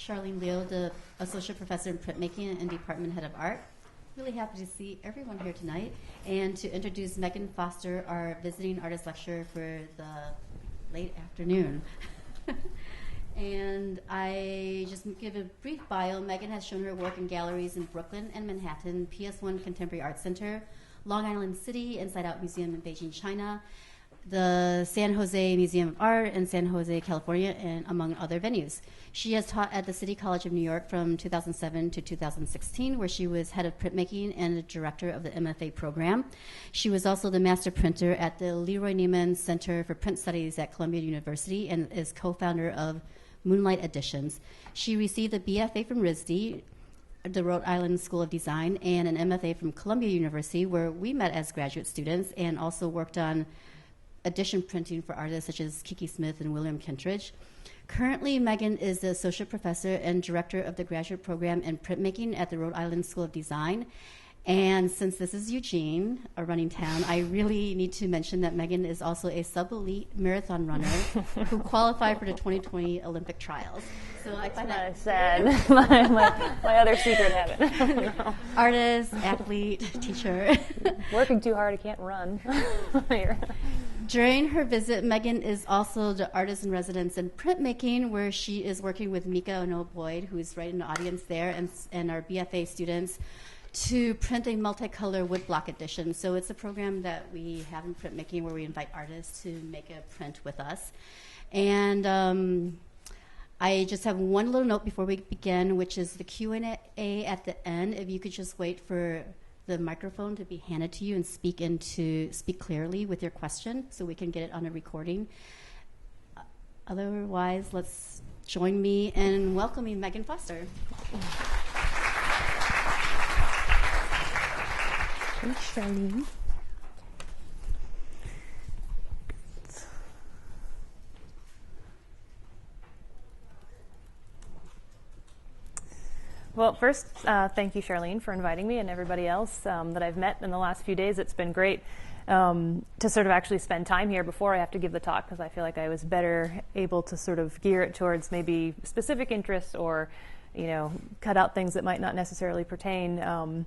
Charlene Liu, the Associate Professor in Printmaking and Department Head of Art. Really happy to see everyone here tonight and to introduce Megan Foster, our visiting artist lecturer for the late afternoon. And I just give a brief bio. Megan has shown her work in galleries in Brooklyn and Manhattan, PS1 Contemporary Art Center, Long Island City, Inside Out Museum in Beijing, China, the San Jose Museum of Art in San Jose, California, and among other venues. She has taught at the City College of New York from 2007 to 2016, where she was head of printmaking and the director of the MFA program. She was also the master printer at the LeRoy Neiman Center for Print Studies at Columbia University and is co-founder of Moonlight Editions. She received a BFA from RISD, the Rhode Island School of Design, and an MFA from Columbia University, where we met as graduate students and also worked on edition printing for artists such as Kiki Smith and William Kentridge. Currently, Megan is the associate professor and director of the graduate program in printmaking at the Rhode Island School of Design. And since this is Eugene, a running town, I really need to mention that Megan is also a sub-elite marathon runner who qualified for the 2020 Olympic trials. So I find that sad. my other secret habit. No. Artist, athlete, teacher. Working too hard, I can't run. During her visit, Megan is also the artist in residence in printmaking, where she is working with Mika Ono-Boyd, who is right in the audience there, and our BFA students, to print a multicolor woodblock edition. So it's a program that we have in printmaking where we invite artists to make a print with us. And I just have one little note before we begin, which is the Q&A at the end. If you could just wait for the microphone to be handed to you and speak clearly with your question so we can get it on a recording. Otherwise, let's join me in welcoming Megan Foster. Thanks, Charlene. Well, first, thank you, Charlene, for inviting me and everybody else that I've met in the last few days. It's been great to sort of actually spend time here before I have to give the talk, because I feel like I was better able to sort of gear it towards maybe specific interests or, cut out things that might not necessarily pertain.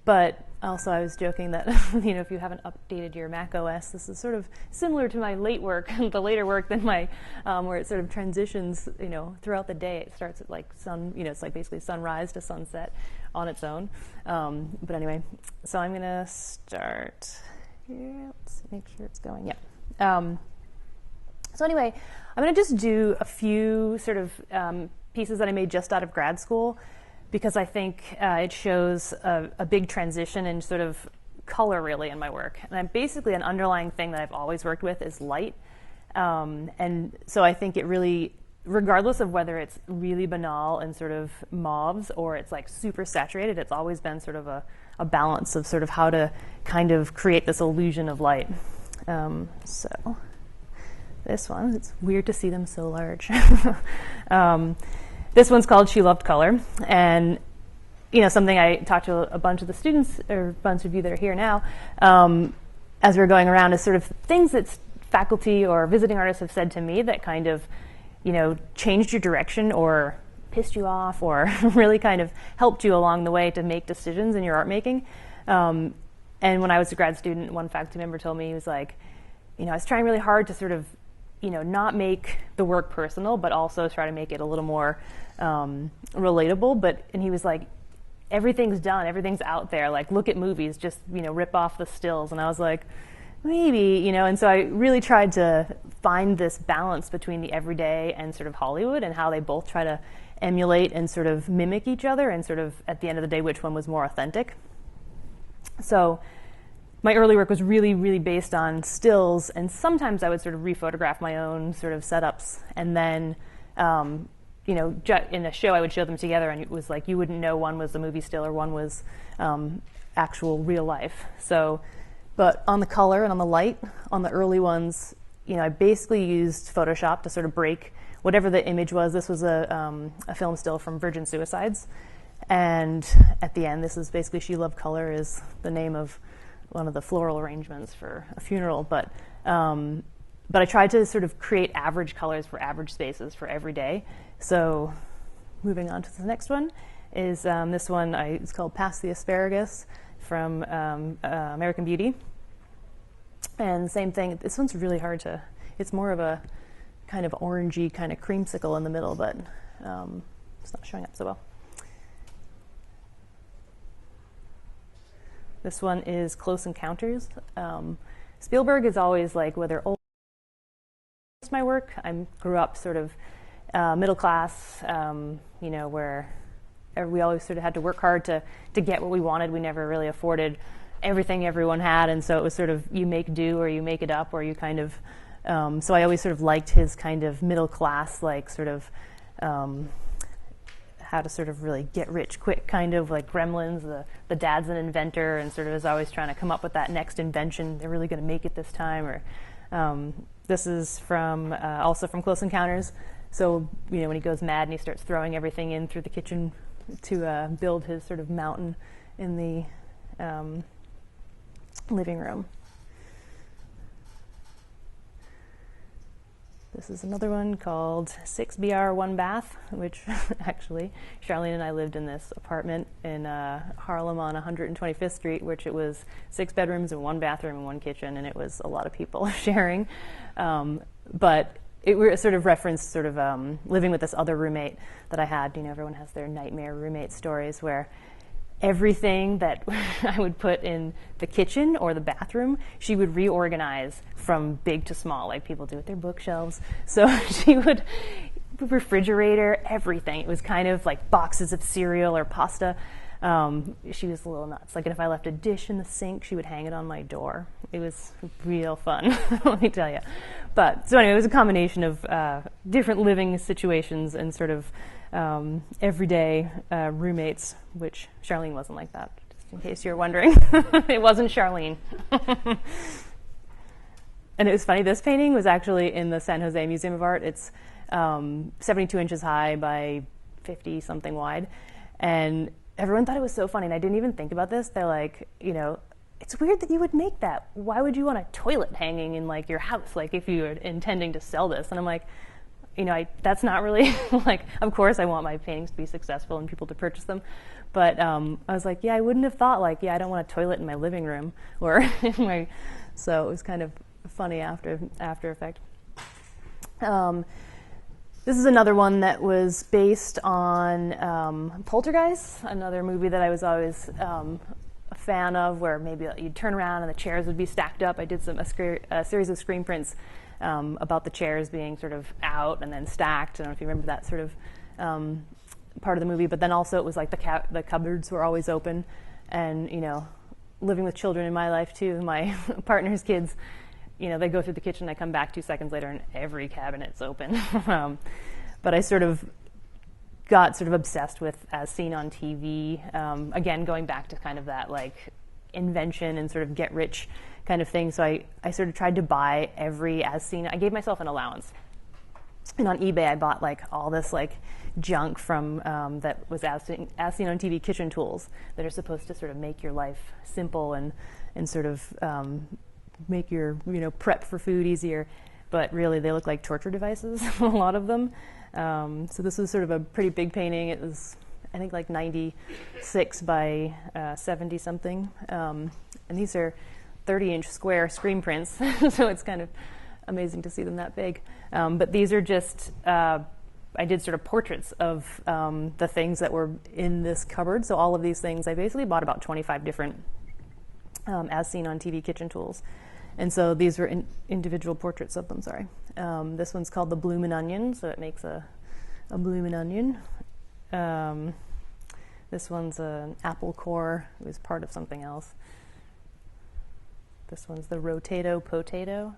But also I was joking that, if you haven't updated your Mac OS, this is sort of similar to my late work, the later work than my, where it sort of transitions, throughout the day. It starts at like it's like basically sunrise to sunset on its own. But anyway, so I'm going to start here. Let's make sure it's going. Yeah. So anyway, I'm going to just do a few sort of pieces that I made just out of grad school, because I think it shows a big transition in sort of color, really, in my work. And basically an underlying thing that I've always worked with is light. And so I think it really, regardless of whether it's really banal and sort of mauves or it's like super saturated, it's always been sort of a balance of sort of how to kind of create this illusion of light. So this one, it's weird to see them so large. This one's called She Loved Color, and something I talked to a bunch of the students, or a bunch of you that are here now, as we were going around, is sort of things that faculty or visiting artists have said to me that kind of, changed your direction or pissed you off or really kind of helped you along the way to make decisions in your art making. And when I was a grad student, one faculty member told me, he was like, I was trying really hard to sort of not make the work personal, but also try to make it a little more relatable. And he was like, everything's done, everything's out there. Like, look at movies, just, rip off the stills. And I was like, maybe, and so I really tried to find this balance between the everyday and sort of Hollywood, and how they both try to emulate and sort of mimic each other, and sort of, at the end of the day, which one was more authentic. So my early work was really, really based on stills, and sometimes I would sort of rephotograph my own sort of setups, and then, in a show I would show them together, and it was like you wouldn't know one was a movie still or one was actual real life. So, but on the color and on the light, on the early ones, I basically used Photoshop to sort of break whatever the image was. This was a film still from Virgin Suicides, and at the end, this is basically She Loved Color is the name of one of the floral arrangements for a funeral, but I tried to sort of create average colors for average spaces for every day. So moving on to the next one is this one. It's called Pass the Asparagus from American Beauty. And same thing. This one's really hard to. It's more of a kind of orangey kind of creamsicle in the middle, but it's not showing up so well. This one is Close Encounters. Spielberg is always like, whether old my work. I grew up sort of middle class, where we always sort of had to work hard to get what we wanted. We never really afforded everything everyone had, and so it was sort of you make do or you make it up, or you kind of. So I always sort of liked his kind of middle class, like sort of how to sort of really get rich quick, kind of like Gremlins. The dad's an inventor and sort of is always trying to come up with that next invention. They're really going to make it this time. Or this is from also from Close Encounters. So when he goes mad and he starts throwing everything in through the kitchen to build his sort of mountain in the living room. This is another one called 6BR 1 Bath, which actually Charlene and I lived in this apartment in Harlem on 125th Street, which it was 6 bedrooms and 1 bathroom and 1 kitchen, and it was a lot of people sharing. But it sort of referenced sort of living with this other roommate that I had. Everyone has their nightmare roommate stories where everything that I would put in the kitchen or the bathroom, she would reorganize from big to small, like people do with their bookshelves. So she would, refrigerator, everything. It was kind of like boxes of cereal or pasta. She was a little nuts. Like if I left a dish in the sink, she would hang it on my door. It was real fun, let me tell you. But so anyway, it was a combination of different living situations and sort of everyday roommates, which Charlene wasn't like that, just in case you're wondering. It wasn't Charlene. And it was funny, this painting was actually in the San Jose Museum of Art. It's 72 inches high by 50 something wide. And everyone thought it was so funny, and I didn't even think about this. They're like, it's weird that you would make that. Why would you want a toilet hanging in like your house, like if you were intending to sell this? And I'm like, that's not really like, of course I want my paintings to be successful and people to purchase them. But I was like, I wouldn't have thought like, I don't want a toilet in my living room or in my, so it was kind of funny after effect. This is another one that was based on Poltergeist, another movie that I was always a fan of, where maybe you'd turn around and the chairs would be stacked up. I did a series of screen prints about the chairs being sort of out and then stacked. I don't know if you remember that sort of part of the movie. But then also it was like the cupboards were always open. And, living with children in my life too, my partner's kids, they go through the kitchen, I come back 2 seconds later and every cabinet's open. But I sort of got sort of obsessed with As Seen on TV. Again, going back to kind of that like invention and sort of get rich kind of thing. So I sort of tried to buy every As Seen. I gave myself an allowance. And on eBay, I bought like all this like junk from that was As Seen on TV kitchen tools that are supposed to sort of make your life simple and sort of make your prep for food easier, but really they look like torture devices, a lot of them. So this was sort of a pretty big painting. It was, I think, like 96 by 70 something, and these are 30-inch square screen prints, so it's kind of amazing to see them that big. But these are just I did sort of portraits of the things that were in this cupboard. So all of these things, I basically bought about 25 different As Seen on TV kitchen tools. And so these were individual portraits of them, sorry. This one's called the Bloomin' Onion, so it makes a bloomin' onion. This one's an apple core. It was part of something else. This one's the Rotato Potato.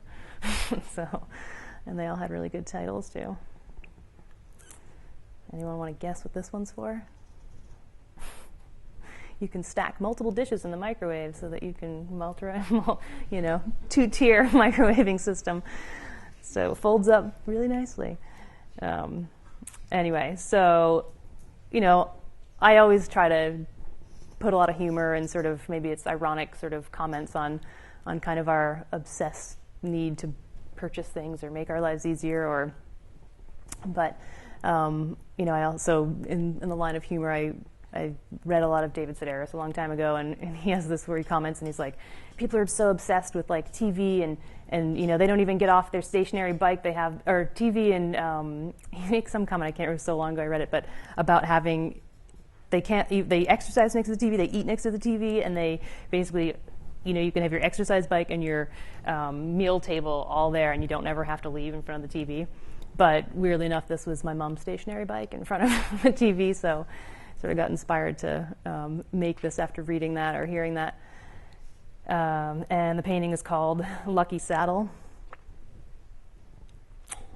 So, and they all had really good titles too. Anyone want to guess what this one's for? You can stack multiple dishes in the microwave so that you can two-tier microwaving system. So it folds up really nicely. Anyway, so, I always try to put a lot of humor and sort of, maybe it's ironic sort of comments on kind of our obsessed need to purchase things or make our lives easier, but I also, in the line of humor, I read a lot of David Sedaris a long time ago, and he has this where he comments, and he's like, people are so obsessed with like TV, and they don't even get off their stationary bike. They have, or TV, and he makes some comment, I can't remember, so long ago I read it, but about having, they exercise next to the TV, they eat next to the TV, and they basically, you can have your exercise bike and your meal table all there, and you don't ever have to leave in front of the TV. But weirdly enough, this was my mom's stationary bike in front of the TV, so sort of got inspired to make this after reading that or hearing that. And the painting is called Lucky Saddle.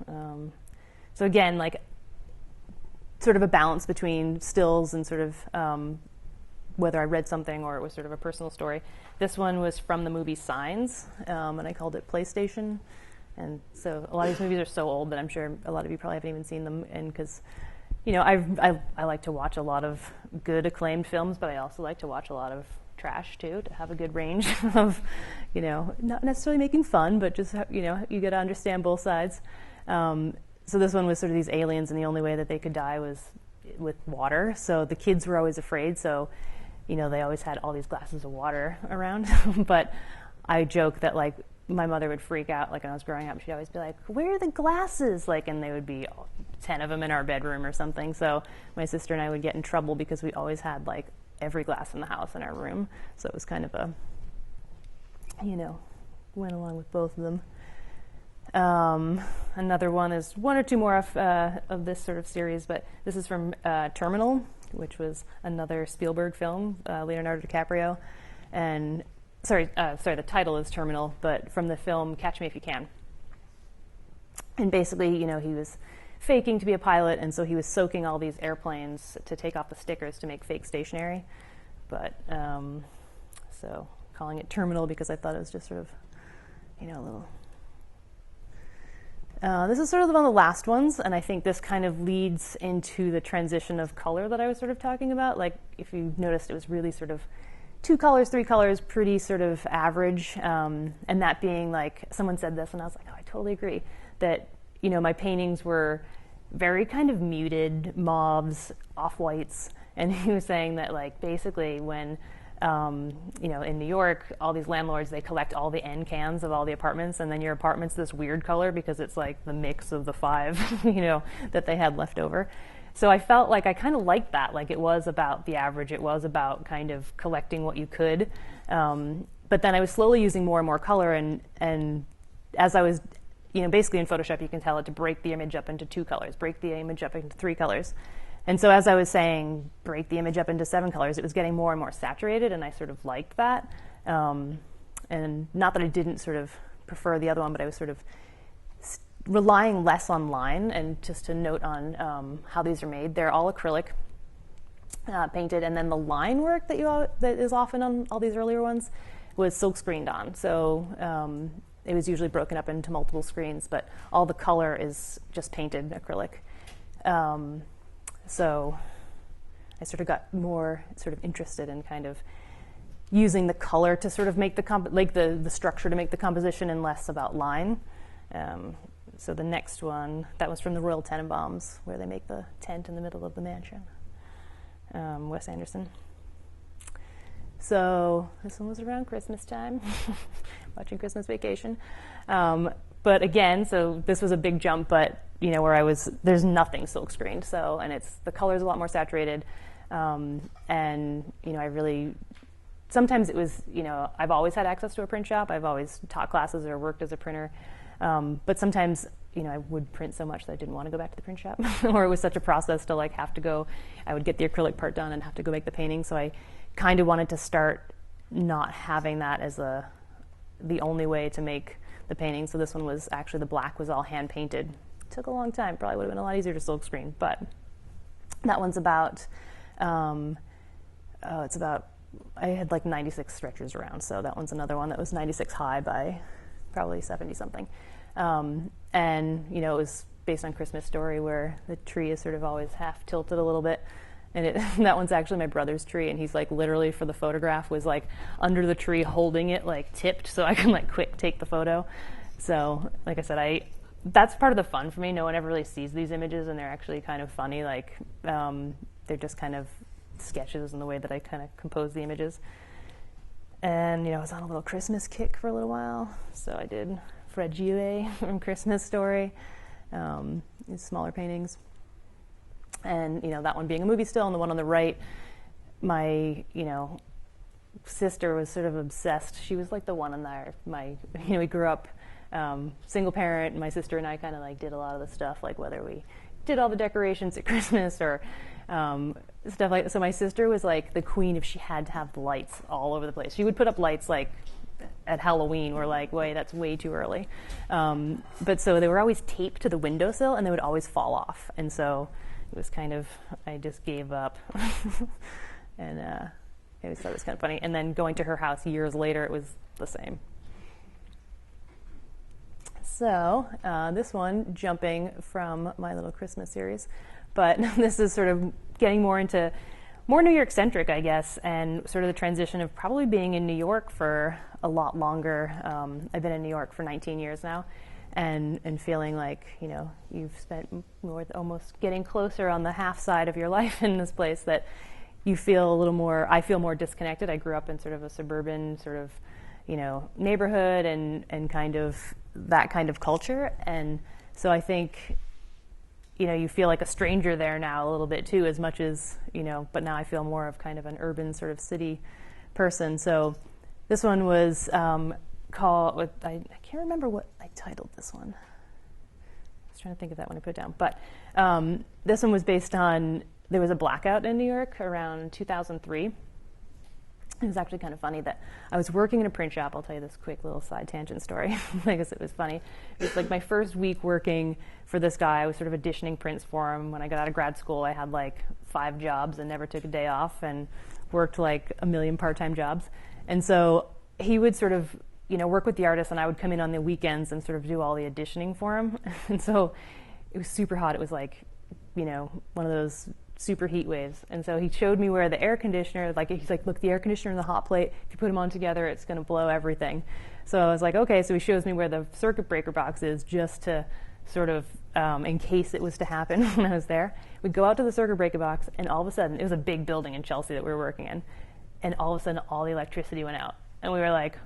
So again, like sort of a balance between stills and sort of whether I read something or it was sort of a personal story. This one was from the movie Signs, and I called it PlayStation. And so a lot of these movies are so old that I'm sure a lot of you probably haven't even seen them. And because, I like to watch a lot of good acclaimed films, but I also like to watch a lot of trash too, to have a good range of, not necessarily making fun, but just, you got to understand both sides. So this one was sort of these aliens, and the only way that they could die was with water. So the kids were always afraid. So, they always had all these glasses of water around. But I joke that like, my mother would freak out, like when I was growing up, she'd always be like, where are the glasses? Like, and they would be 10 of them in our bedroom or something. So my sister and I would get in trouble because we always had like every glass in the house in our room. So it was kind of a, went along with both of them. Another one is one or two more of this sort of series, but this is from Terminal, which was another Spielberg film, Leonardo DiCaprio. And the title is Terminal, but from the film Catch Me If You Can. And basically, he was faking to be a pilot, and so he was soaking all these airplanes to take off the stickers to make fake stationery. But, so calling it Terminal because I thought it was just sort of, a little... this is sort of one of the last ones, and I think this kind of leads into the transition of color that I was sort of talking about. Like, if you noticed, it was really sort of 2 colors, 3 colors, pretty sort of average, and that being like, someone said this, and I was like, oh, I totally agree, that, my paintings were very kind of muted mauves, off-whites, and he was saying that, like, basically when, in New York, all these landlords, they collect all the end cans of all the apartments, and then your apartment's this weird color because it's like the mix of the 5, that they had left over. So I felt like I kind of liked that. Like, it was about the average. It was about kind of collecting what you could. But then I was slowly using more and more color. And as I was, basically in Photoshop, you can tell it to break the image up into 2 colors, break the image up into 3 colors. And so as I was saying, break the image up into 7 colors, it was getting more and more saturated, and I sort of liked that. And not that I didn't sort of prefer the other one, but I was sort of relying less on line. And just to note on how these are made, they're all acrylic painted, and then the line work that is often on all these earlier ones was silk screened on. So it was usually broken up into multiple screens, but all the color is just painted acrylic. So I sort of got more sort of interested in kind of using the color to sort of make the structure to make the composition, and less about line. So the next one, that was from the Royal Tenenbaums, where they make the tent in the middle of the mansion. Wes Anderson. So this one was around Christmas time, watching Christmas Vacation. But again, so this was a big jump, but where there's nothing silk screened. So, and the color's a lot more saturated. And, I really, sometimes it was, I've always had access to a print shop. I've always taught classes or worked as a printer. But sometimes, I would print so much that I didn't want to go back to the print shop, or it was such a process to have to go. I would get the acrylic part done and have to go make the painting. So I kind of wanted to start not having that as the only way to make the painting. So this one was actually, the black was all hand painted. It took a long time. Probably would have been a lot easier to silk screen, but that one's about. It's about. I had 96 stretchers around, so that one's another one that was 96 high by probably 70 something. And it was based on Christmas Story, where the tree is sort of always half tilted a little bit. And that one's actually my brother's tree, and he's literally, for the photograph, was under the tree holding it tipped so I can quick take the photo. So like I said, that's part of the fun for me. No one ever really sees these images, and they're actually kind of funny. Like, they're just kind of sketches in the way that I kind of compose the images. And, I was on a little Christmas kick for a little while. So I did Fragile from Christmas Story, these smaller paintings. And, that one being a movie still, and the one on the right, my, sister was sort of obsessed. She was like the one in there. We grew up single parent, and my sister and I kind of like did a lot of the stuff, like whether we did all the decorations at Christmas or stuff like that. So my sister was like the queen if she had to have the lights all over the place. She would put up lights like at Halloween. We're like, wait, that's way too early. But so they were always taped to the windowsill, and they would always fall off. And so it was kind of, I just gave up. And I always thought it was kind of funny. And then going to her house years later, it was the same. So this one, jumping from my little Christmas series, but this is sort of getting more into more New York-centric, I guess, and sort of the transition of probably being in New York for a lot longer. I've been in New York for 19 years now, and feeling like, you've spent more, almost getting closer on the half side of your life in this place, that you feel a little more, I feel more disconnected. I grew up in sort of a suburban sort of, neighborhood and kind of that kind of culture. And so I think, you feel like a stranger there now a little bit too, as much as, but now I feel more of kind of an urban sort of city person. So this one was called, I can't remember what I titled this one. I was trying to think of that when I put it down. But this one was based on, there was a blackout in New York around 2003. It was actually kind of funny that I was working in a print shop. I'll tell you this quick little side tangent story because it was funny. It was like my first week working for this guy. I was sort of auditioning prints for him. When I got out of grad school, I had like 5 jobs and never took a day off and worked like a million part-time jobs. And so he would sort of, work with the artist, and I would come in on the weekends and sort of do all the auditioning for him. And so it was super hot. It was like, one of those super heat waves. And so he showed me where the air conditioner, he's like, look, the air conditioner and the hot plate, if you put them on together, it's going to blow everything. So I was like, okay. So he shows me where the circuit breaker box is, just to sort of, in case it was to happen when I was there. We'd go out to the circuit breaker box, and all of a sudden, it was a big building in Chelsea that we were working in, and all of a sudden, all the electricity went out. And we were like,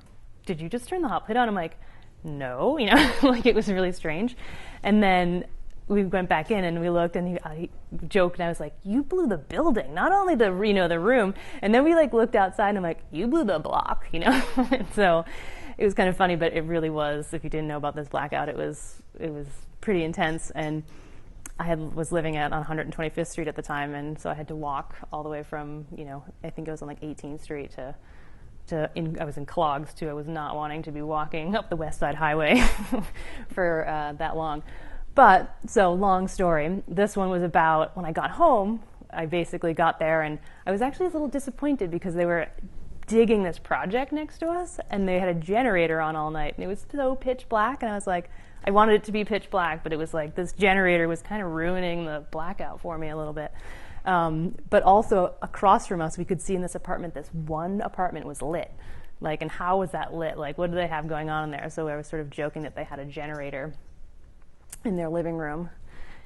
did you just turn the hot plate on? I'm like, no, like it was really strange. And then we went back in and we looked, and he joked, and I was like, you blew the building, not only the the room. And then we looked outside, and I'm like, you blew the block, And so it was kind of funny, but it really was. If you didn't know about this blackout, it was pretty intense. And I was living on 125th Street at the time, and so I had to walk all the way from I think it was on 18th Street I was in clogs too. I was not wanting to be walking up the West Side Highway for that long. But, so long story, this one was about when I got home. I basically got there, and I was actually a little disappointed because they were digging this project next to us, and they had a generator on all night, and it was so pitch black, and I was like, I wanted it to be pitch black, but it was like this generator was kind of ruining the blackout for me a little bit. But also across from us, we could see in this apartment, this one apartment was lit. And how was that lit? What do they have going on in there? So I was sort of joking that they had a generator in their living room.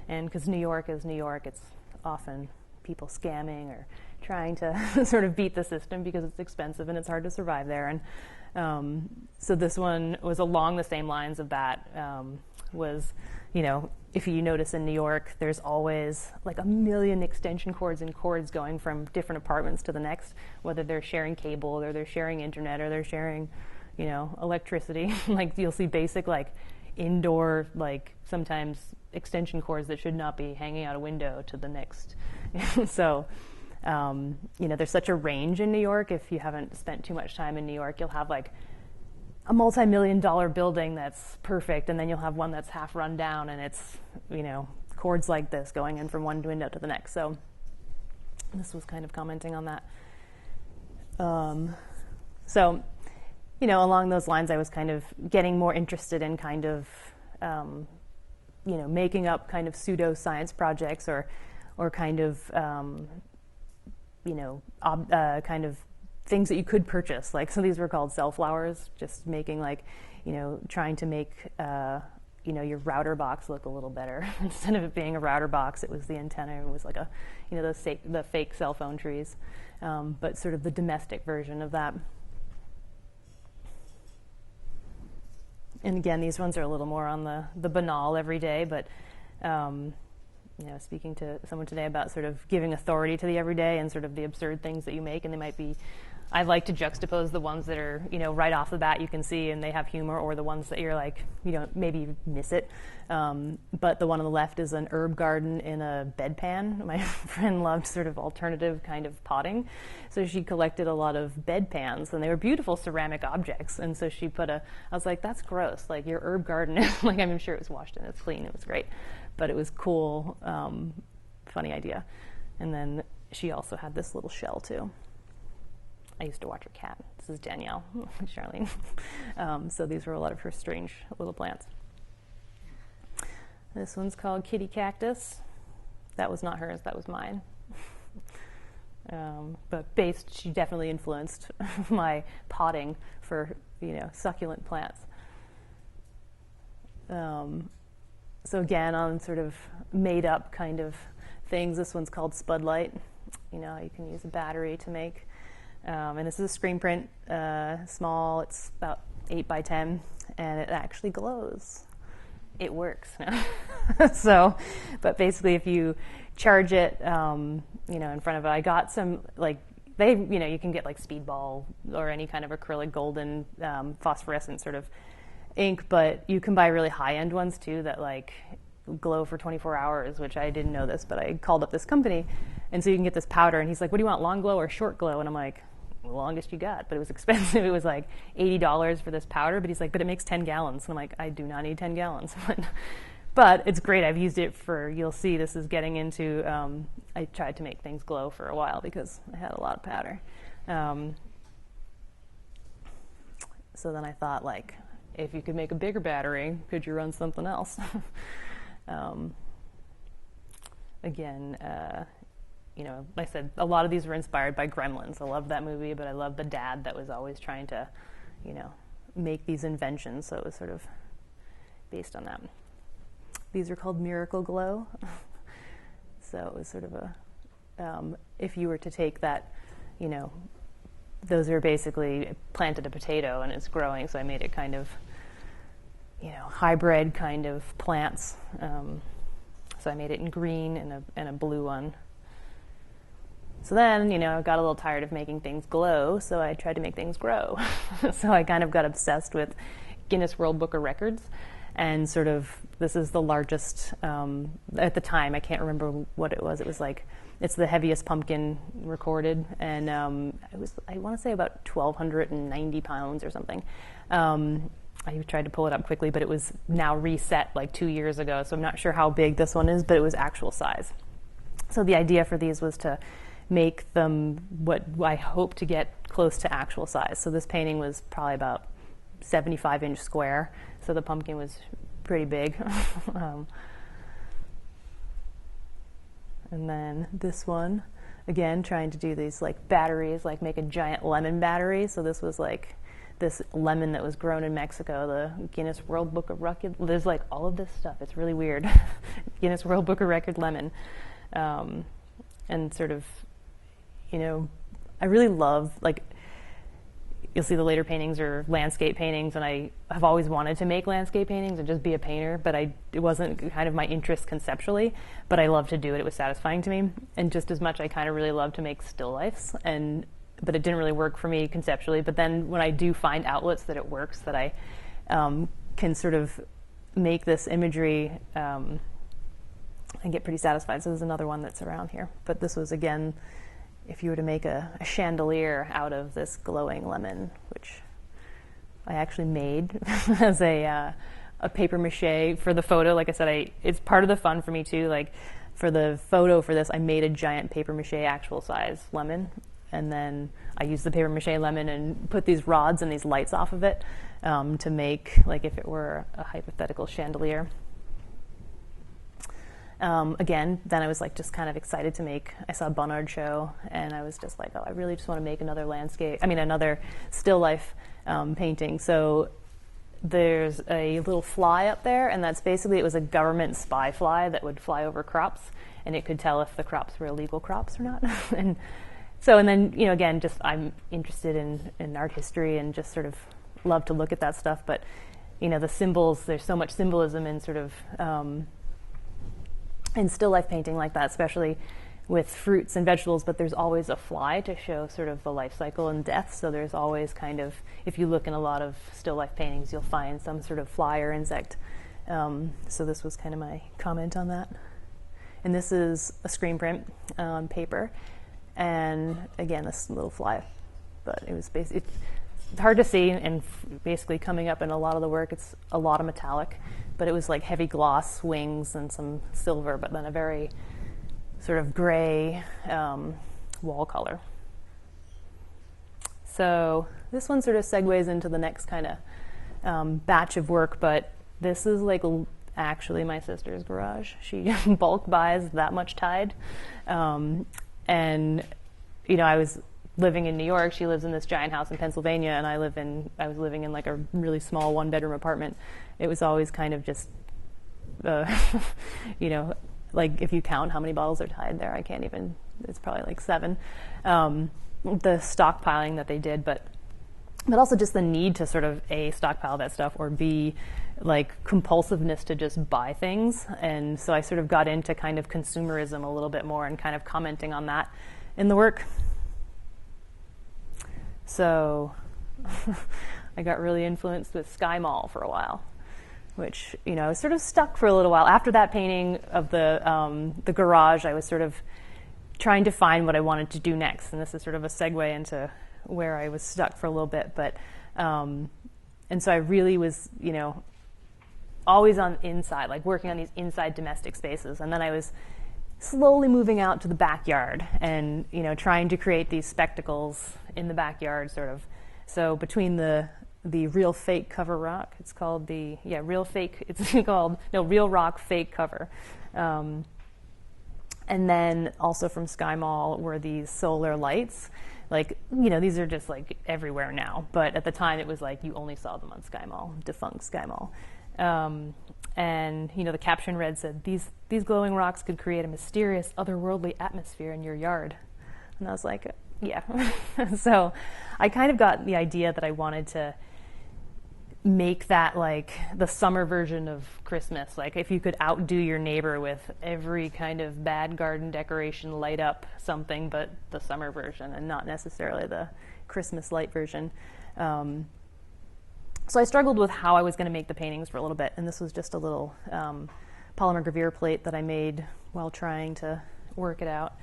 And because New York is New York, it's often people scamming or trying to sort of beat the system because it's expensive and it's hard to survive there. And so this one was along the same lines of that, if you notice in New York, there's always like a million extension cords and cords going from different apartments to the next, whether they're sharing cable or they're sharing internet or they're sharing, electricity. You'll see basic indoor, sometimes extension cords that should not be hanging out a window to the next. So, there's such a range in New York. If you haven't spent too much time in New York, you'll have a multi-million-dollar building that's perfect, and then you'll have one that's half run down, and it's, cords like this going in from one window to the next. So this was kind of commenting on that. So, along those lines, I was kind of getting more interested in kind of, making up kind of pseudo-science projects or kind of, kind of things that you could purchase. Some of these were called cell flowers, just making trying to make your router box look a little better. Instead of it being a router box, it was the antenna. It was like the fake cell phone trees, but sort of the domestic version of that. And again, these ones are a little more on the banal everyday, but speaking to someone today about sort of giving authority to the everyday and sort of the absurd things that you make, and they might be, I like to juxtapose the ones that are, right off the bat you can see and they have humor, or the ones that you're like, maybe you miss it. But the one on the left is an herb garden in a bedpan. My friend loved sort of alternative kind of potting. So she collected a lot of bedpans, and they were beautiful ceramic objects. And so she I was like, that's gross. Like, your herb garden is, like, I'm sure it was washed and it's clean. It was great. But it was cool, funny idea. And then she also had this little shell too. I used to watch her cat. This is Danielle, Charlene. So these were a lot of her strange little plants. This one's called Kitty Cactus. That was not hers, that was mine. But she definitely influenced my potting for, succulent plants. So again, on sort of made up kind of things, this one's called Spudlight. You can use a battery to make. And this is a screen print, small, it's about 8 by 10, and it actually glows. It works. So, but basically if you charge it, in front of it, I got some, you can get like Speedball or any kind of acrylic golden phosphorescent sort of ink, but you can buy really high-end ones too that like glow for 24 hours, which I didn't know this, but I called up this company, and so you can get this powder, and he's like, what do you want, long glow or short glow? And I'm like, the longest you got, but it was expensive. It was like $80 for this powder, but he's like, but it makes 10 gallons. And I'm like, I do not need 10 gallons. But it's great. I've used it you'll see this is getting into, I tried to make things glow for a while because I had a lot of powder. So then I thought, like, if you could make a bigger battery, could you run something else? Again, like I said, a lot of these were inspired by Gremlins. I love that movie, but I love the dad that was always trying to, make these inventions. So it was sort of based on that. These are called Miracle Glow. So it was sort of if you were to take that, those are basically planted a potato and it's growing. So I made it kind of, hybrid kind of plants. So I made it in green and a blue one. So then, I got a little tired of making things glow, so I tried to make things grow. So I kind of got obsessed with Guinness World Book of Records, and sort of, this is the largest, at the time, I can't remember what it was. It was like, it's the heaviest pumpkin recorded, and it was, I want to say about 1,290 pounds or something. I tried to pull it up quickly, but it was now reset like 2 years ago, so I'm not sure how big this one is, but it was actual size. So the idea for these was to make them what I hope to get close to actual size. So this painting was probably about 75-inch square, so the pumpkin was pretty big. And then this one, again, trying to do these like batteries, like make a giant lemon battery. So this was like this lemon that was grown in Mexico, the Guinness World Book of Record. There's like all of this stuff. It's really weird. Guinness World Book of Record lemon. And sort of, I really love, like, you'll see the later paintings are landscape paintings, and I have always wanted to make landscape paintings and just be a painter, but it wasn't kind of my interest conceptually, but I loved to do it. It was satisfying to me. And just as much, I kind of really love to make still lifes, but it didn't really work for me conceptually. But then when I do find outlets that it works, that I can sort of make this imagery, I get pretty satisfied. So there's another one that's around here. But this was, again, if you were to make a chandelier out of this glowing lemon, which I actually made as a paper mache for the photo. Like I said, it's part of the fun for me too. Like for the photo for this, I made a giant paper mache actual size lemon, and then I used the paper mache lemon and put these rods and these lights off of it to make, like, if it were a hypothetical chandelier. Again, then I was like just kind of excited to make, I saw a Bonnard show, and I was just like, oh, I really just want to make another still life painting. So there's a little fly up there, and that's basically, it was a government spy fly that would fly over crops, and it could tell if the crops were illegal crops or not. And then, again, just I'm interested in art history and just sort of love to look at that stuff. But, the symbols, there's so much symbolism in sort of, in still life painting like that, especially with fruits and vegetables, but there's always a fly to show sort of the life cycle and death. So there's always kind of, if you look in a lot of still life paintings, you'll find some sort of fly or insect. So this was kind of my comment on that. And this is a screen print on paper. And again, this little fly. But it was basically, it's hard to see, and basically coming up in a lot of the work, it's a lot of metallic. But it was like heavy gloss wings and some silver, but then a very sort of gray wall color. So this one sort of segues into the next kind of batch of work, but this is like actually my sister's garage. She bulk buys that much Tide. And, I was living in New York. She lives in this giant house in Pennsylvania, and I was living in like a really small 1-bedroom apartment. It was always kind of just, like if you count how many bottles are Tide there, I can't even, it's probably like 7. The stockpiling that they did, but also just the need to sort of A, stockpile that stuff, or B, like compulsiveness to just buy things. And so I sort of got into kind of consumerism a little bit more and kind of commenting on that in the work. So I got really influenced with Sky Mall for a while, which, I was sort of stuck for a little while. After that painting of the garage, I was sort of trying to find what I wanted to do next. And this is sort of a segue into where I was stuck for a little bit. But, and so I really was, always on inside, like working on these inside domestic spaces. And then I was slowly moving out to the backyard and, trying to create these spectacles in the backyard sort of. So between the real fake cover rock, it's called real rock fake cover. And then also from Sky Mall were these solar lights. Like, these are just like everywhere now. But at the time it was like you only saw them on Sky Mall, defunct Sky Mall. And, the caption read said, these glowing rocks could create a mysterious, otherworldly atmosphere in your yard. And I was like, yeah. So I kind of got the idea that I wanted to make that like the summer version of Christmas. Like if you could outdo your neighbor with every kind of bad garden decoration, light up something, but the summer version and not necessarily the Christmas light version. So I struggled with how I was going to make the paintings for a little bit, and this was just a little polymer gravure plate that I made while trying to work it out.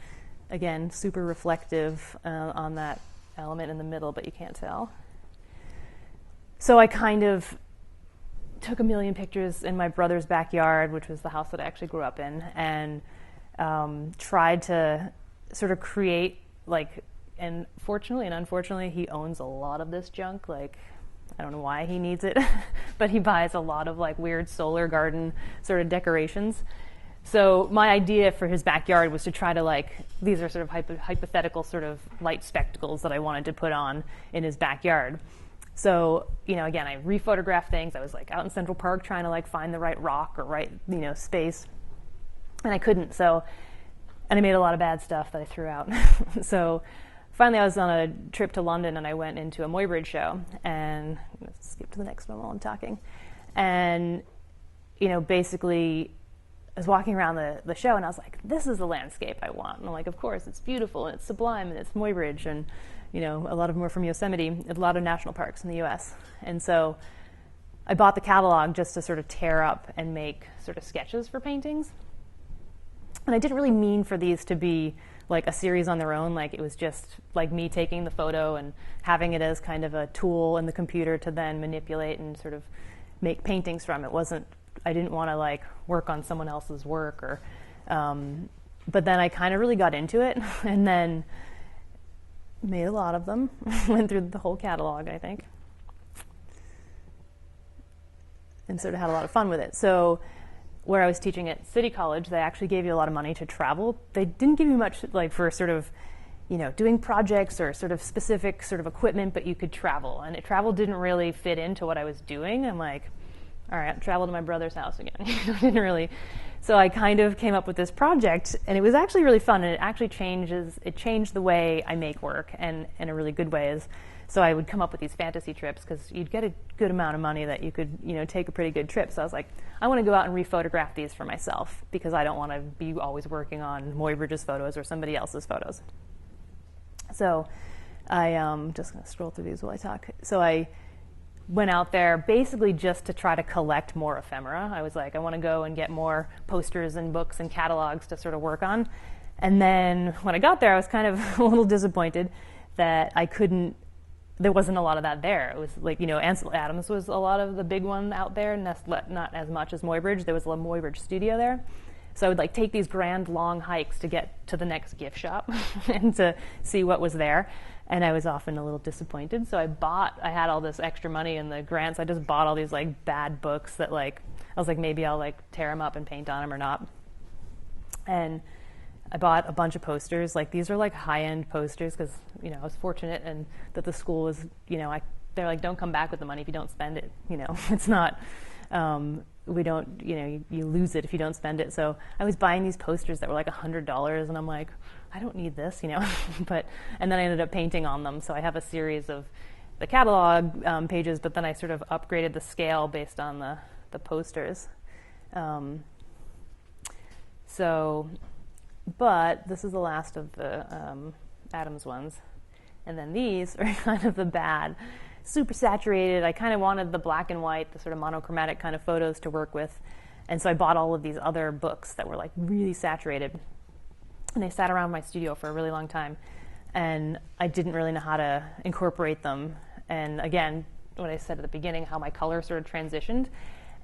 Again, super reflective on that element in the middle, but you can't tell. So I kind of took a million pictures in my brother's backyard, which was the house that I actually grew up in, and tried to sort of create, like, and fortunately and unfortunately, he owns a lot of this junk. Like, I don't know why he needs it, but he buys a lot of like weird solar garden sort of decorations. So my idea for his backyard was to try to like, these are sort of hypothetical sort of light spectacles that I wanted to put on in his backyard. So, again, I re-photographed things. I was like out in Central Park trying to like find the right rock or right, space, and I couldn't. So, and I made a lot of bad stuff that I threw out. So finally I was on a trip to London and I went into a Muybridge show, and let's skip to the next one while I'm talking. And, basically I was walking around the show and I was like, this is the landscape I want. And I'm like, of course, it's beautiful and it's sublime and it's Muybridge, and, a lot of them were from Yosemite, a lot of national parks in the US. And so I bought the catalog just to sort of tear up and make sort of sketches for paintings. And I didn't really mean for these to be like a series on their own. Like it was just like me taking the photo and having it as kind of a tool in the computer to then manipulate and sort of make paintings from. I didn't want to like work on someone else's work or, but then I kind of really got into it and then made a lot of them, went through the whole catalog, I think, and sort of had a lot of fun with it. So where I was teaching at City College, they actually gave you a lot of money to travel. They didn't give you much like for sort of doing projects or sort of specific sort of equipment, but you could travel. And travel didn't really fit into what I was doing. I'm like, all right, travel to my brother's house again. Didn't really. So I kind of came up with this project, and it was actually really fun, and it actually changed the way I make work, and in a really good way. So I would come up with these fantasy trips because you'd get a good amount of money that you could, take a pretty good trip. So I was like, I want to go out and rephotograph these for myself because I don't want to be always working on Muybridge's photos or somebody else's photos. So I'm just going to scroll through these while I talk. So I went out there basically just to try to collect more ephemera. I was like, I want to go and get more posters and books and catalogs to sort of work on. And then when I got there, I was kind of a little disappointed that there wasn't a lot of that there. It was like, Ansel Adams was a lot of the big one out there, not as much as Muybridge. There was a Muybridge studio there. So I would take these grand long hikes to get to the next gift shop and to see what was there. And I was often a little disappointed. So I had all this extra money in the grants. I just bought all these bad books that I was like, maybe I'll tear them up and paint on them or not. And I bought a bunch of posters. These are high-end posters because, I was fortunate and that the school was, they're like, don't come back with the money if you don't spend it. It's not, we don't, you lose it if you don't spend it. So I was buying these posters that were $100 and I'm like, I don't need this, and then I ended up painting on them. So I have a series of the catalog pages, but then I sort of upgraded the scale based on the posters. But this is the last of the Adams ones. And then these are kind of the bad, super saturated. I kind of wanted the black and white, the sort of monochromatic kind of photos to work with. And so I bought all of these other books that were really saturated. And they sat around my studio for a really long time. And I didn't really know how to incorporate them. And again, what I said at the beginning, how my color sort of transitioned.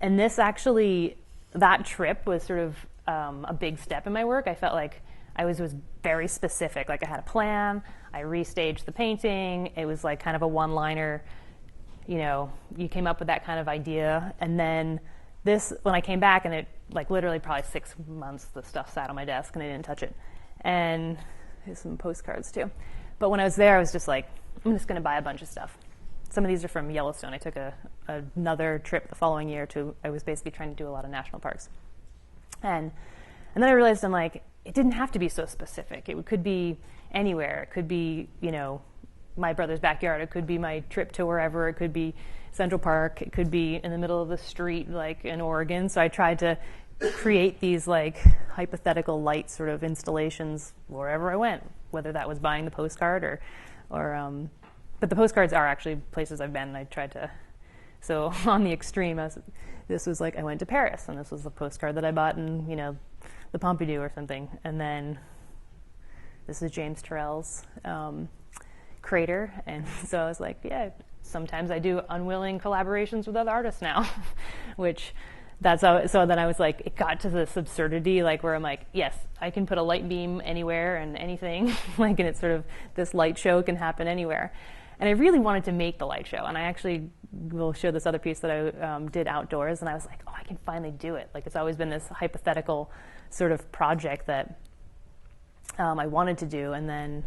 And that trip was sort of a big step in my work. I felt like I was very specific. I had a plan. I restaged the painting. It was kind of a one-liner. You came up with that kind of idea. And then when I came back, and it literally probably 6 months, the stuff sat on my desk and I didn't touch it. And here's some postcards too. But when I was there, I was just like, I'm just going to buy a bunch of stuff. Some of these are from Yellowstone. I took another trip the following year I was basically trying to do a lot of national parks. And then I realized it didn't have to be so specific. It could be anywhere. It could be, my brother's backyard. It could be my trip to wherever. It could be Central Park. It could be in the middle of the street, in Oregon. So I tried to create these hypothetical light sort of installations wherever I went, whether that was buying the postcard but the postcards are actually places I've been. And I tried to, so on the extreme, this was I went to Paris, and this was the postcard that I bought in, the Pompidou or something. And then this is James Turrell's crater. And so I was like, yeah, sometimes I do unwilling collaborations with other artists now, which that's how, so then I was it got to this absurdity, where I'm yes, I can put a light beam anywhere and anything, and it's sort of, this light show can happen anywhere. And I really wanted to make the light show, and I actually will show this other piece that I did outdoors, and I was I can finally do it. It's always been this hypothetical sort of project that I wanted to do, and then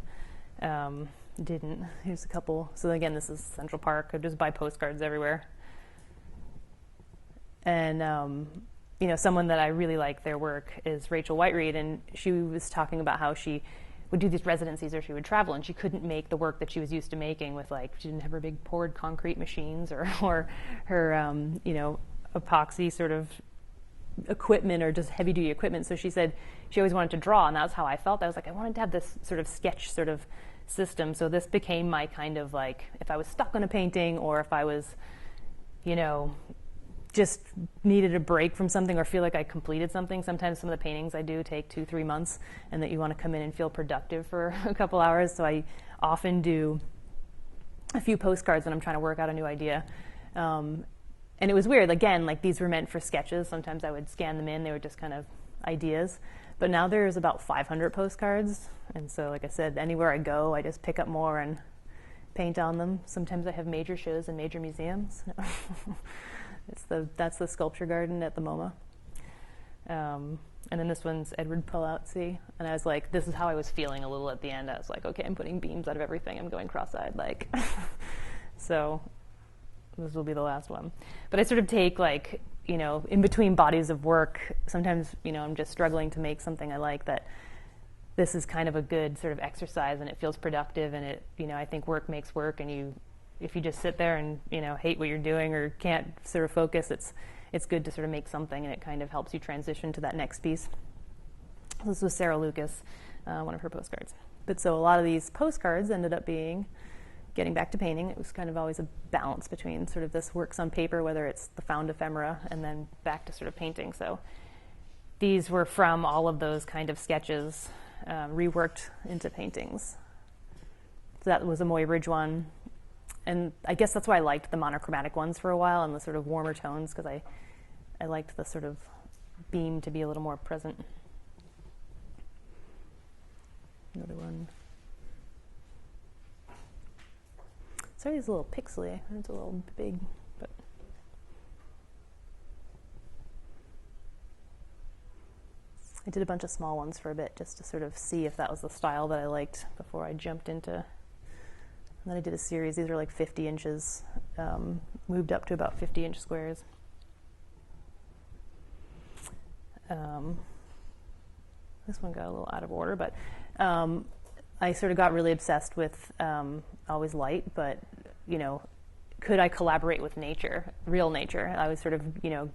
didn't. Here's a couple. So again, this is Central Park. I just buy postcards everywhere. And someone that I really like their work is Rachel Whiteread, and she was talking about how she would do these residencies or she would travel, and she couldn't make the work that she was used to making with she didn't have her big poured concrete machines or her epoxy sort of equipment or just heavy duty equipment. So she said she always wanted to draw, and that's how I felt. I was I wanted to have this sort of sketch sort of system. So this became my kind of if I was stuck on a painting, or if I was just needed a break from something or feel like I completed something. Sometimes some of the paintings I do take 2-3 months, and that you want to come in and feel productive for a couple hours. So I often do a few postcards when I'm trying to work out a new idea. And it was weird. Again, these were meant for sketches. Sometimes I would scan them in. They were just kind of ideas. But now there's about 500 postcards. And so, like I said, anywhere I go, I just pick up more and paint on them. Sometimes I have major shows in major museums. That's the sculpture garden at the MoMA. And then this one's Edward Palazzi. And I was like, this is how I was feeling a little at the end. I was like, okay, I'm putting beams out of everything. I'm going cross-eyed, like. So this will be the last one. But I sort of take, like, you know, in between bodies of work, sometimes, you know, I'm just struggling to make something I like, that this is kind of a good sort of exercise, and it feels productive, and it, you know, I think work makes work, and if you just sit there and, you know, hate what you're doing or can't sort of focus, it's good to sort of make something, and it kind of helps you transition to that next piece. This was Sarah Lucas, one of her postcards. But so a lot of these postcards ended up being getting back to painting. It was kind of always a balance between sort of this works on paper, whether it's the found ephemera, and then back to sort of painting. So these were from all of those kind of sketches, reworked into paintings. So that was a Muybridge one. And I guess that's why I liked the monochromatic ones for a while, and the sort of warmer tones, because I liked the sort of beam to be a little more present. Another one. Sorry, it's a little pixely. It's a little big, but I did a bunch of small ones for a bit just to sort of see if that was the style that I liked before I jumped into. And then I did a series. These are like 50 inches, moved up to about 50-inch squares. This one got a little out of order, but I sort of got really obsessed with always light, but, you know, could I collaborate with nature, real nature? I was sort of, you know,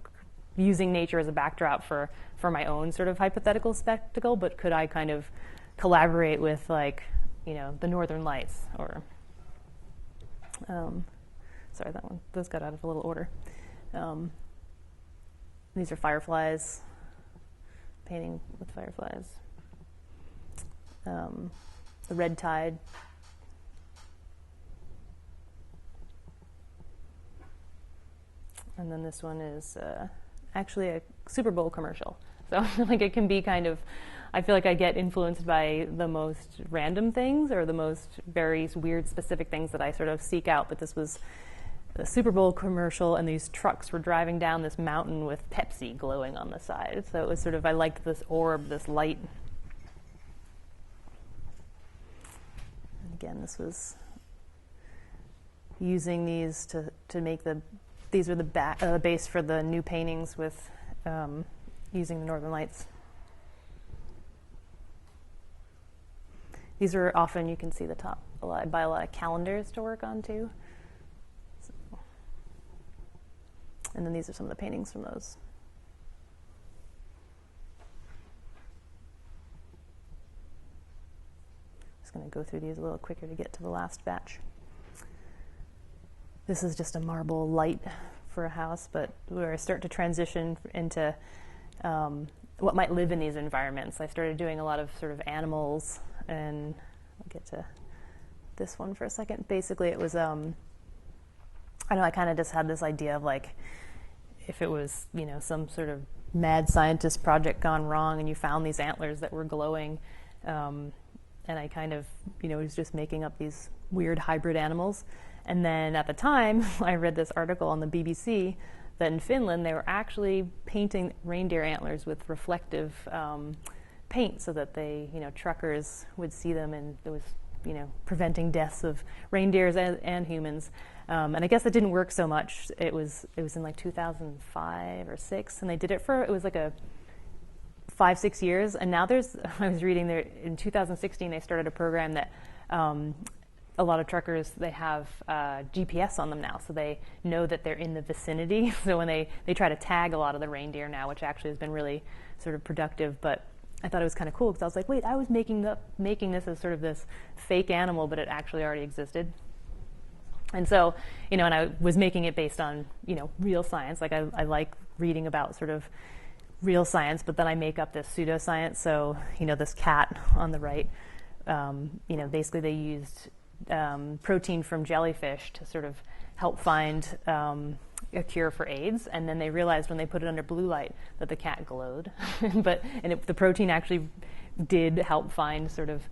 using nature as a backdrop for my own sort of hypothetical spectacle, but could I kind of collaborate with, like, you know, the Northern Lights, or, sorry, those got out of a little order. These are fireflies, painting with fireflies. The red tide. And then this one is actually a Super Bowl commercial. So like it can be kind of, I feel like I get influenced by the most random things or the most very weird specific things that I sort of seek out. But this was a Super Bowl commercial, and these trucks were driving down this mountain with Pepsi glowing on the side. So it was sort of, I liked this orb, this light. Again, this was using these to make these are the base for the new paintings with using the Northern Lights. These are often, you can see the top, I buy a lot of calendars to work on too. So, and then these are some of the paintings from those. Going to go through these a little quicker to get to the last batch. This is just a marble light for a house, but where I start to transition into what might live in these environments. I started doing a lot of sort of animals, and I'll get to this one for a second. Basically, it was, I know I kind of just had this idea of like, if it was, you know, some sort of mad scientist project gone wrong and you found these antlers that were glowing, and I kind of, you know, was just making up these weird hybrid animals. And then at the time, I read this article on the BBC that in Finland, they were actually painting reindeer antlers with reflective paint so that they, you know, truckers would see them, and it was, you know, preventing deaths of reindeers and humans. And I guess it didn't work so much. It was in like 2005 or 6, and they did it for, it was like a 5-6 years, and now I was reading there in 2016 they started a program that a lot of truckers, they have GPS on them now, so they know that they're in the vicinity. So when they try to tag a lot of the reindeer now, which actually has been really sort of productive. But I thought it was kind of cool because I was like, wait, I was making this as sort of this fake animal, but it actually already existed. And so, you know, and I was making it based on, you know, real science. Like I like reading about sort of real science, but then I make up this pseudoscience. So, you know, this cat on the right, you know, basically they used protein from jellyfish to sort of help find a cure for AIDS. And then they realized when they put it under blue light that the cat glowed. The protein actually did help find sort of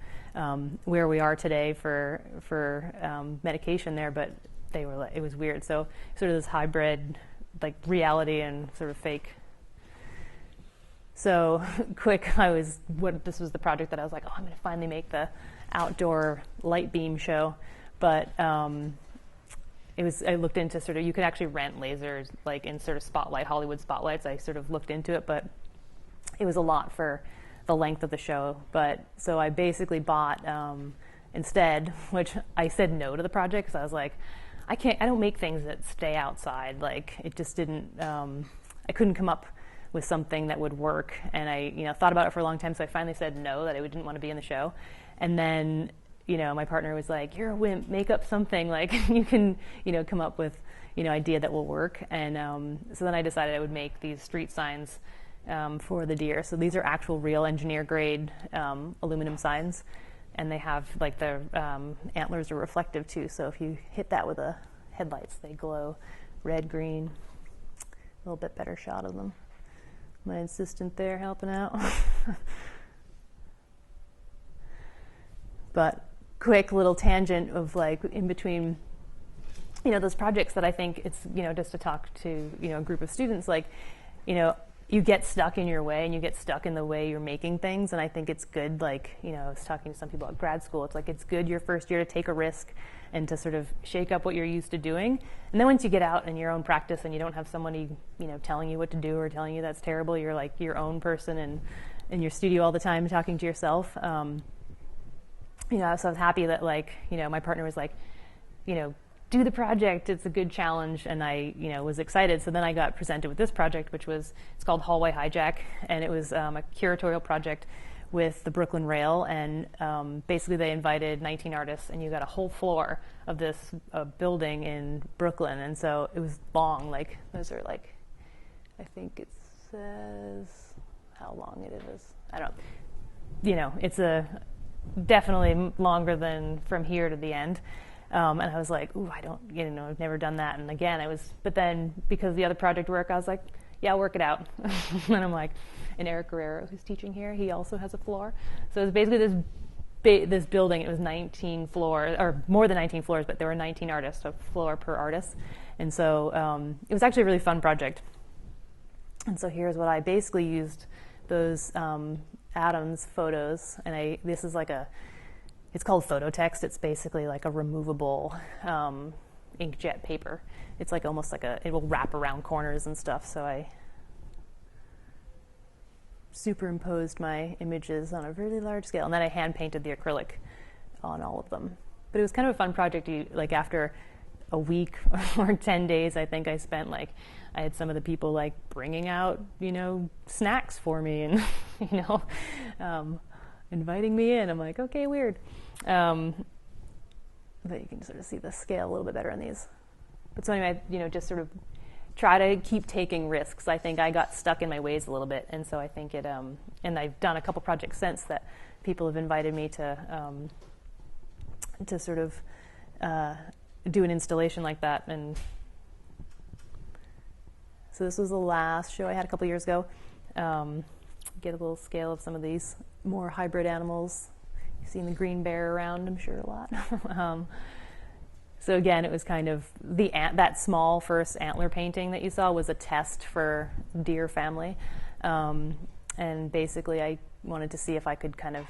where we are today for medication there, but it was weird. So sort of this hybrid, like reality and sort of fake. So quick, this was the project that I was like, oh, I'm going to finally make the outdoor light beam show. But I looked into sort of, you could actually rent lasers like in sort of Hollywood spotlights. I sort of looked into it, but it was a lot for the length of the show. But so I basically bought instead, which I said no to the project because I was like, I don't make things that stay outside. Like it just didn't, I couldn't come up with something that would work. And I, thought about it for a long time. So I finally said no, that I didn't want to be in the show. And then, my partner was like, you're a wimp, make up something. Like you can, come up with, idea that will work. And so then I decided I would make these street signs for the deer. So these are actual real engineer grade aluminum signs. And they have like the antlers are reflective too. So if you hit that with the headlights, they glow red, green. A little bit better shot of them. My assistant there helping out. But quick little tangent of like in between, those projects that I think it's, just to talk to, a group of students, like, you get stuck in your way and you get stuck in the way you're making things. And I think it's good, like, I was talking to some people at grad school. It's like, it's good your first year to take a risk and to sort of shake up what you're used to doing. And then once you get out in your own practice and you don't have somebody, telling you what to do or telling you that's terrible, you're like your own person and in your studio all the time talking to yourself. So I was happy that like, my partner was like, do the project. It's a good challenge. And I, was excited. So then I got presented with this project, it's called Hallway Hijack. And it was a curatorial project with the Brooklyn Rail. And basically they invited 19 artists and you got a whole floor of this building in Brooklyn. And so it was long, like those are like, I think it says how long it is. I don't, it's definitely longer than from here to the end. And I was like, ooh, I've never done that. And again, but then because the other project work, I was like, yeah, I'll work it out. And I'm like, and Eric Guerrero, who's teaching here, he also has a floor. So it was basically this building. It was 19 floors, or more than 19 floors, but there were 19 artists, a floor per artist. And so it was actually a really fun project. And so here's what I basically used those Adams photos, and this is like it's called phototext. It's basically like a removable inkjet paper. It's like almost like it will wrap around corners and stuff. So I superimposed my images on a really large scale, and then I hand painted the acrylic on all of them. But it was kind of a fun project. Like after a week or 10 days, I think I spent I had some of the people like bringing out, snacks for me and, inviting me in. I'm like, okay, weird. But you can sort of see the scale a little bit better on these. But so anyway, just sort of try to keep taking risks. I think I got stuck in my ways a little bit. And so I think and I've done a couple projects since that people have invited me to sort of do an installation like that. And so this was the last show I had a couple years ago. Get a little scale of some of these more hybrid animals. You've seen the green bear around, I'm sure, a lot. So again, it was kind of that small first antler painting that you saw was a test for deer family. And basically I wanted to see if I could kind of,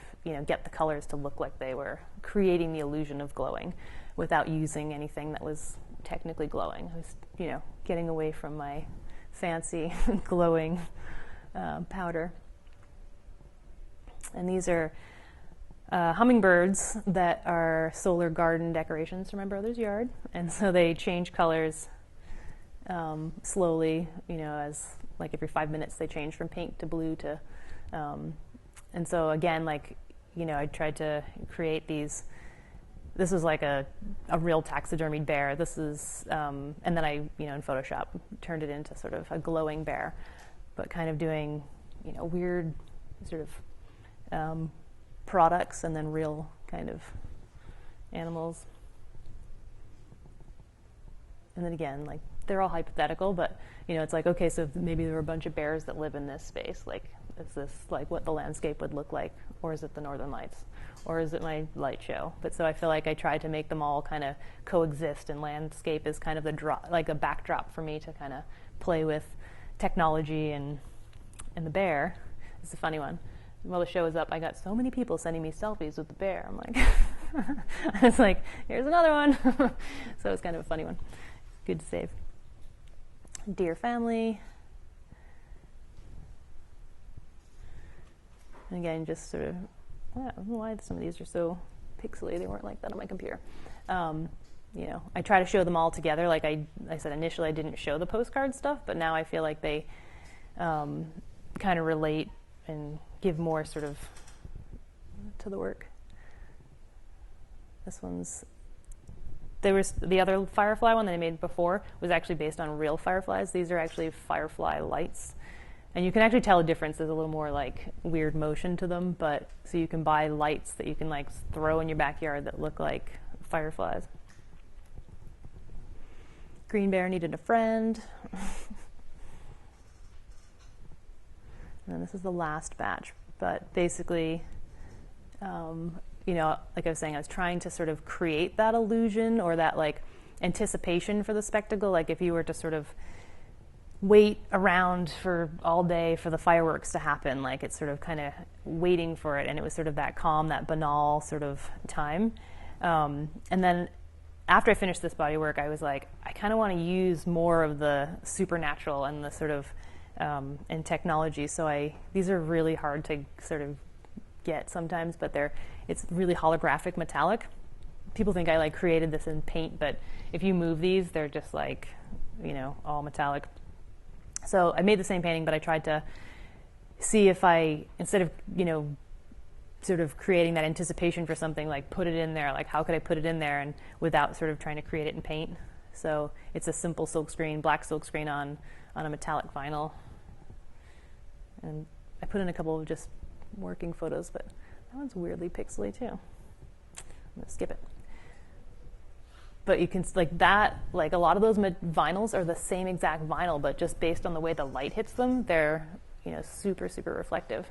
get the colors to look like they were creating the illusion of glowing without using anything that was technically glowing. I was, getting away from my fancy glowing powder. And these are hummingbirds that are solar garden decorations from my brother's yard. And so they change colors slowly, as like every 5 minutes they change from pink to blue to, and so again, I tried to create these. This was like a real taxidermied bear. This is, and then I, in Photoshop, turned it into sort of a glowing bear, but kind of doing, weird sort of products and then real kind of animals. And then again, they're all hypothetical, but, it's like, okay, so maybe there were a bunch of bears that live in this space. Is this what the landscape would look like? Or is it the Northern Lights? Or is it my light show? But so I feel like I tried to make them all kind of coexist, and landscape is kind of a backdrop for me to kind of play with technology and the bear. It's a funny one. While the show was up, I got so many people sending me selfies with the bear. I'm like, I was like, here's another one. So it's kind of a funny one. Good to save. Dear family. And again, just sort of, I don't know why some of these are so pixely. They weren't like that on my computer. You know, I try to show them all together. Like I said initially, I didn't show the postcard stuff, but now I feel like they kind of relate and give more sort of to the work. This one's, there was the other firefly one that I made before was actually based on real fireflies. These are actually firefly lights. And you can actually tell a difference. There's a little more like weird motion to them, but so you can buy lights that you can like throw in your backyard that look like fireflies. Green bear needed a friend. And this is the last batch, but basically, you know, like I was saying, I was trying to sort of create that illusion or that like anticipation for the spectacle. Like if you were to sort of wait around for all day for the fireworks to happen, like it's sort of kind of waiting for it, and it was sort of that calm, that banal sort of time. And then after I finished this body work, I was like, I kind of want to use more of the supernatural and the sort of and technology. So these are really hard to sort of get sometimes, but it's really holographic metallic. People think I like created this in paint, but if you move these, they're just like, you know, all metallic. So I made the same painting, but I tried to see if I, instead of, you know, sort of creating that anticipation for something, like put it in there, like how could I put it in there and without sort of trying to create it in paint. So it's a simple silk screen, black silk screen on a metallic vinyl. And I put in a couple of just working photos, but that one's weirdly pixely too. I'm gonna skip it. But you can, like that, like a lot of those vinyls are the same exact vinyl, but just based on the way the light hits them, they're, you know, super, super reflective.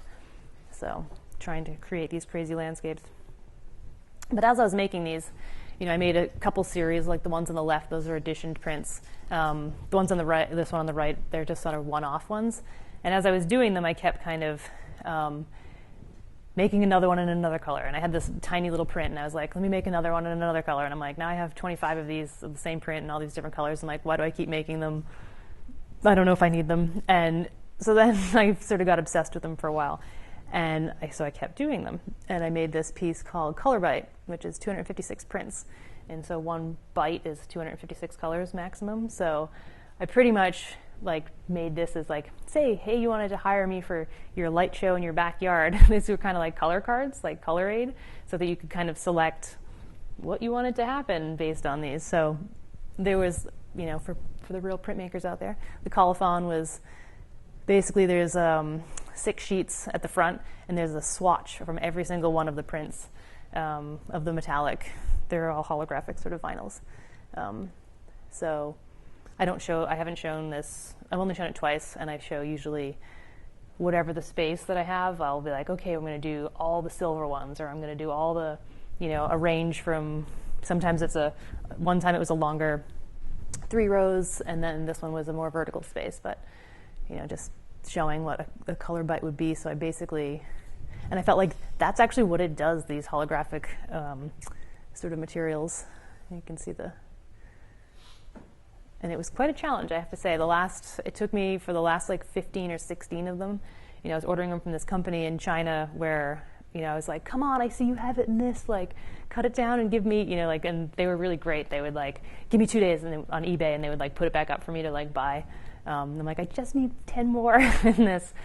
So trying to create these crazy landscapes. But as I was making these, you know, I made a couple series, like the ones on the left, those are editioned prints. The ones on the right, this one on the right, they're just sort of one-off ones. And as I was doing them, I kept kind of making another one in another color. And I had this tiny little print, and I was like, let me make another one in another color. And I'm like, now I have 25 of these of the same print and all these different colors. I'm like, why do I keep making them? I don't know if I need them. And so then I sort of got obsessed with them for a while. And so I kept doing them. And I made this piece called Color Bite, which is 256 prints. And so one bite is 256 colors maximum. So I pretty much like made this as like, say, hey, you wanted to hire me for your light show in your backyard. These were kind of like color cards, like color aid, so that you could kind of select what you wanted to happen based on these. So there was, you know, for the real printmakers out there, the colophon was basically there's 6 sheets at the front, and there's a swatch from every single one of the prints of the metallic. They're all holographic sort of vinyls. So I haven't shown this, I've only shown it twice, and I show usually whatever the space that I have. I'll be like, okay, I'm going to do all the silver ones, or I'm going to do all the, you know, a range from, sometimes one time it was a longer 3 rows, and then this one was a more vertical space, but, you know, just showing what a color bite would be. So I basically, and I felt like that's actually what it does, these holographic sort of materials. You can see and it was quite a challenge, I have to say. It took me for the last like 15 or 16 of them. You know, I was ordering them from this company in China where, you know, I was like, come on, I see you have it in this, like, cut it down and give me, you know, like, and they were really great. They would like, give me 2 days and on eBay, and they would like put it back up for me to like buy. I'm like, I just need 10 more in this.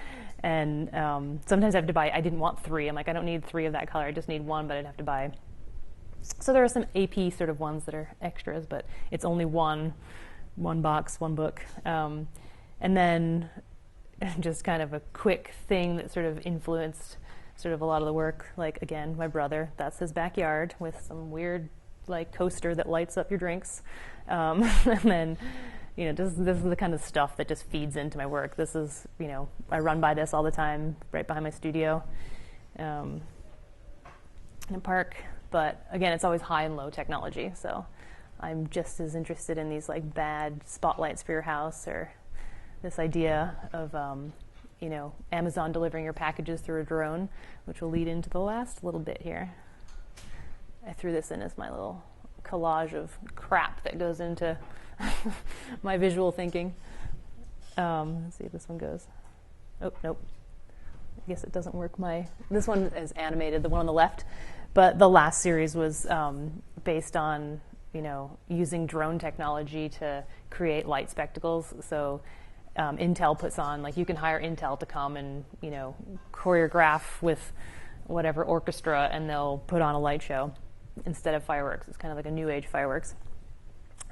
And sometimes I have to buy, I didn't want 3. I'm like, I don't need 3 of that color. I just need 1, but I'd have to buy. So there are some AP sort of ones that are extras, but it's only one box, 1 book. And then just kind of a quick thing that sort of influenced sort of a lot of the work. Like, again, my brother, that's his backyard with some weird like coaster that lights up your drinks. And then, you know, this is the kind of stuff that just feeds into my work. This is, you know, I run by this all the time right behind my studio in a park. But again, it's always high and low technology. So I'm just as interested in these like bad spotlights for your house, or this idea of Amazon delivering your packages through a drone, which will lead into the last little bit here. I threw this in as my little collage of crap that goes into my visual thinking. Let's see if this one goes. Oh, nope. I guess it doesn't work. This one is animated, the one on the left, but the last series was based on using drone technology to create light spectacles. So Intel puts on, like, you can hire Intel to come and choreograph with whatever orchestra, and they'll put on a light show instead of fireworks. It's kind of like a new age fireworks.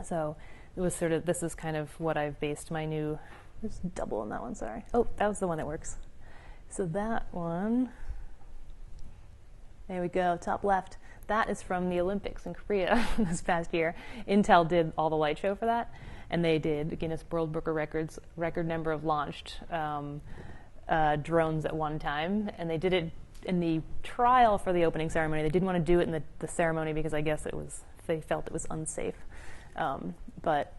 So it was this is kind of what I've based my new. There's double on that one. Sorry. Oh, that was the one that works. So that one, there we go, top left. That is from the Olympics in Korea this past year. Intel did all the light show for that, and they did Guinness World Book of Records record number of launched drones at one time, and they did it in the trial for the opening ceremony. They didn't want to do it in the ceremony because I guess they felt it was unsafe. But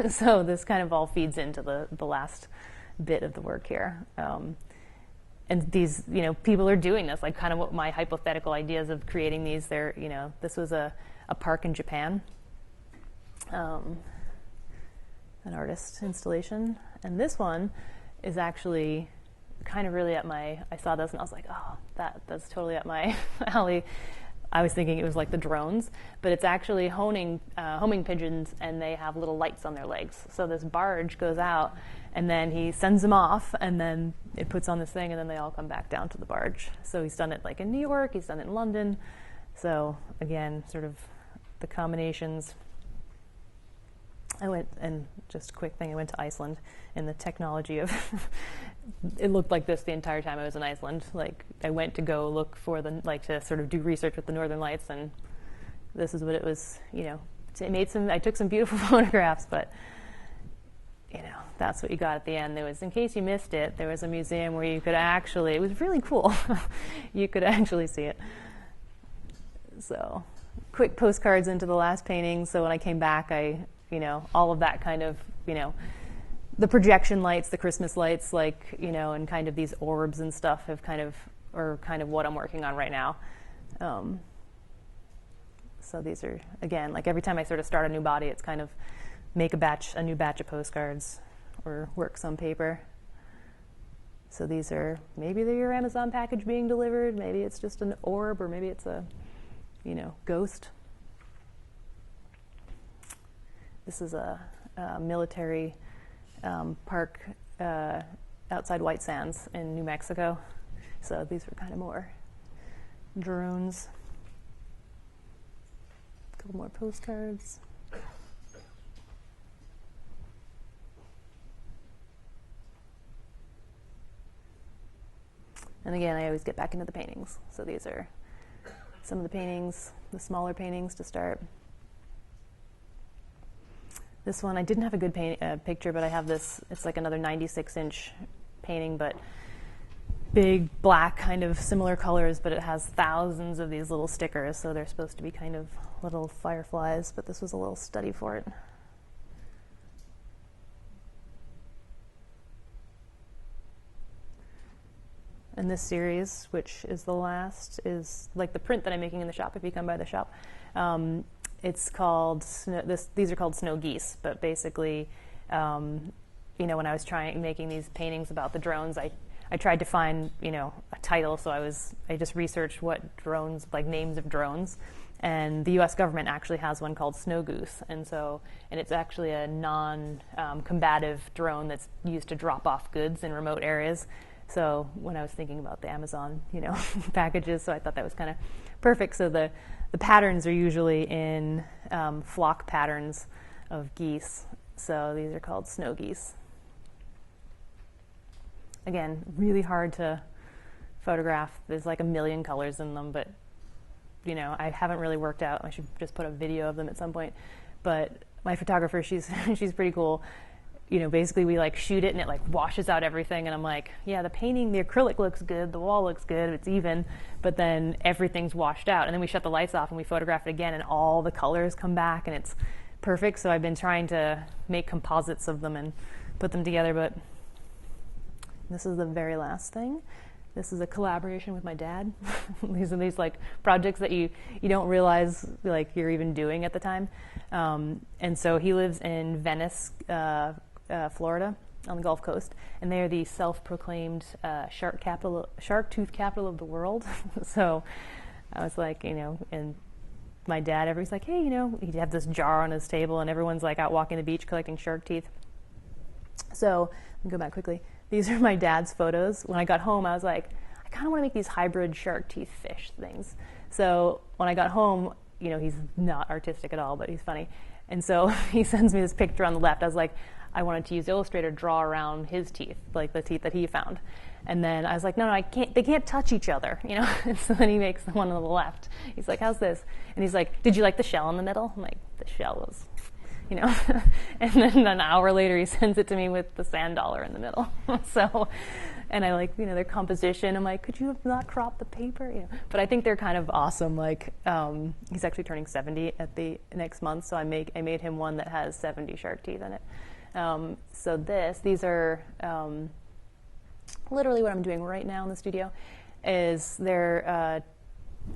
so this kind of all feeds into the last bit of the work here. And these, people are doing this, like kind of what my hypothetical ideas of creating these, this was a park in Japan, an artist installation. And this one is actually kind of really I saw this and I was like, oh, that's totally up my alley. I was thinking it was like the drones, but it's actually homing pigeons, and they have little lights on their legs. So this barge goes out, and then he sends them off, and then it puts on this thing, and then they all come back down to the barge. So he's done it like in New York, he's done it in London. So again, sort of the combinations. I went, and just a quick thing, I went to Iceland, and the technology of it looked like this the entire time I was in Iceland. Like, I went to go look for to sort of do research with the Northern Lights, and this is what it was, I took some beautiful photographs, but that's what you got at the end. There was, in case you missed it, there was a museum where you could actually, it was really cool. You could actually see it. So, quick postcards into the last painting. So when I came back, all of that kind of, the projection lights, the Christmas lights, and kind of these orbs and stuff are kind of what I'm working on right now. So these are, again, like every time I sort of start a new body, it's kind of make a new batch of postcards or work some paper. So these are, maybe they're your Amazon package being delivered, maybe it's just an orb, or maybe it's a, ghost. This is a military park outside White Sands in New Mexico. So these were kind of more drones. A couple more postcards. And again, I always get back into the paintings. So these are some of the paintings, the smaller paintings to start. This one, I didn't have a good picture, but I have this. It's like another 96-inch painting, but big, black, kind of similar colors, but it has thousands of these little stickers, so they're supposed to be kind of little fireflies, but this was a little study for it. And this series, which is the last, is like the print that I'm making in the shop if you come by the shop. It's called, these are called snow geese, but basically, when I was making these paintings about the drones, I tried to find, a title, so I just researched what drones, like names of drones, and the U.S. government actually has one called Snow Goose, and it's actually a non-combative drone that's used to drop off goods in remote areas. So when I was thinking about the Amazon, packages, so I thought that was kind of perfect. So the patterns are usually in flock patterns of geese. So these are called snow geese. Again, really hard to photograph. There's like a million colors in them, but I haven't really worked out. I should just put a video of them at some point. But my photographer, she's pretty cool. Basically we shoot it and it washes out everything, and I'm like, yeah, the acrylic looks good, the wall looks good, it's even, but then everything's washed out, and then we shut the lights off and we photograph it again, and all the colors come back and it's perfect. So I've been trying to make composites of them and put them together, but This is the very last thing. This is a collaboration with my dad. These are these like projects that you don't realize like you're even doing at the time. And so he lives in Venice, Florida, on the Gulf Coast, and they are the self-proclaimed shark tooth capital of the world. So I was like, and my dad, he's like, hey, he'd have this jar on his table, and everyone's like out walking the beach collecting shark teeth. So let me go back quickly. These are my dad's photos. When I got home, I was like, I kind of want to make these hybrid shark teeth fish things. So when I got home, he's not artistic at all, but he's funny. And so he sends me this picture on the left. I was like, I wanted to use Illustrator to draw around his teeth, like the teeth that he found. And then I was like, no, I can't. They can't touch each other, And so then he makes the one on the left. He's like, how's this? And he's like, did you like the shell in the middle? I'm like, the shell was, And then an hour later, he sends it to me with the sand dollar in the middle. So, and I like, their composition. I'm like, could you have not cropped the paper? But I think they're kind of awesome. Like, he's actually turning 70 at the next month, so I made him one that has 70 shark teeth in it. So these are literally what I'm doing right now in the studio. Is they're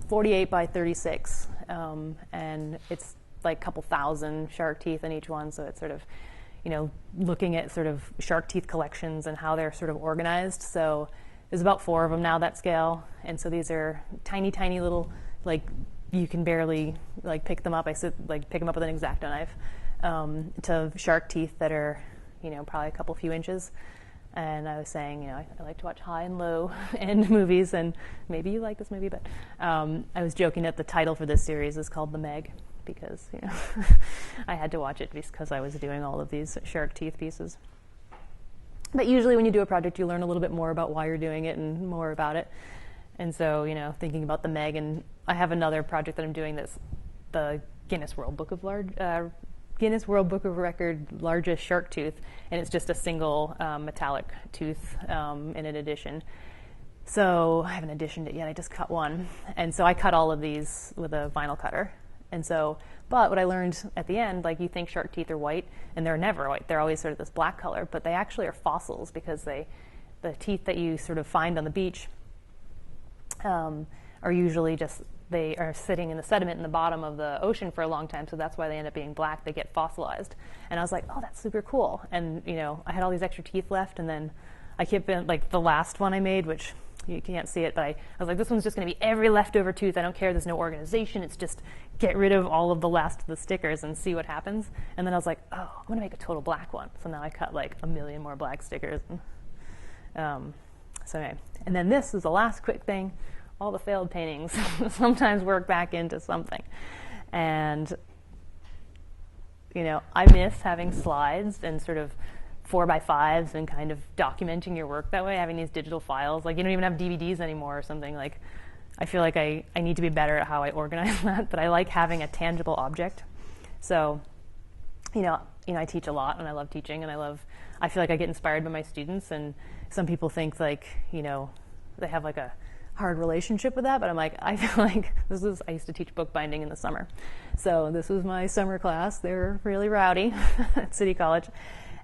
48 by 36, and it's like a couple thousand shark teeth in each one. So it's sort of, looking at sort of shark teeth collections and how they're sort of organized. So there's about 4 of them now, that scale. And so these are tiny, tiny little, like you can barely like pick them up. I pick them up with an X-Acto knife, to shark teeth that are, probably a couple few inches. And I was saying, I like to watch high and low end movies, and maybe you like this movie, but I was joking that the title for this series is called The Meg, because I had to watch it because I was doing all of these shark teeth pieces. But usually when you do a project, you learn a little bit more about why you're doing it and more about it. And so, thinking about The Meg, and I have another project that I'm doing that's the Guinness World Book of Record largest shark tooth, and it's just a single metallic tooth in an edition. So I haven't editioned it yet. I just cut one, and so I cut all of these with a vinyl cutter. And so, but what I learned at the end, like you think shark teeth are white, and they're never white. They're always sort of this black color, but they actually are fossils, because the teeth that you sort of find on the beach are usually just, they are sitting in the sediment in the bottom of the ocean for a long time, so that's why they end up being black. They get fossilized. And I was like, oh, that's super cool. And, I had all these extra teeth left, and then I kept, like, the last one I made, which you can't see it, but I was like, this one's just going to be every leftover tooth. I don't care. There's no organization. It's just get rid of all of the last of the stickers and see what happens. And then I was like, oh, I'm going to make a total black one. So now I cut, like, 1 million more black stickers. So anyway. And then this is the last quick thing. All the failed paintings sometimes work back into something. And, I miss having slides and sort of 4x5s and kind of documenting your work that way, having these digital files. Like, you don't even have DVDs anymore or something. Like, I feel like I need to be better at how I organize that, but I like having a tangible object. So, I teach a lot, and I love teaching, and I feel like I get inspired by my students, and some people think, like, they have, like, a hard relationship with that, but I'm like, I feel like I used to teach bookbinding in the summer. So this was my summer class. They were really rowdy at City College.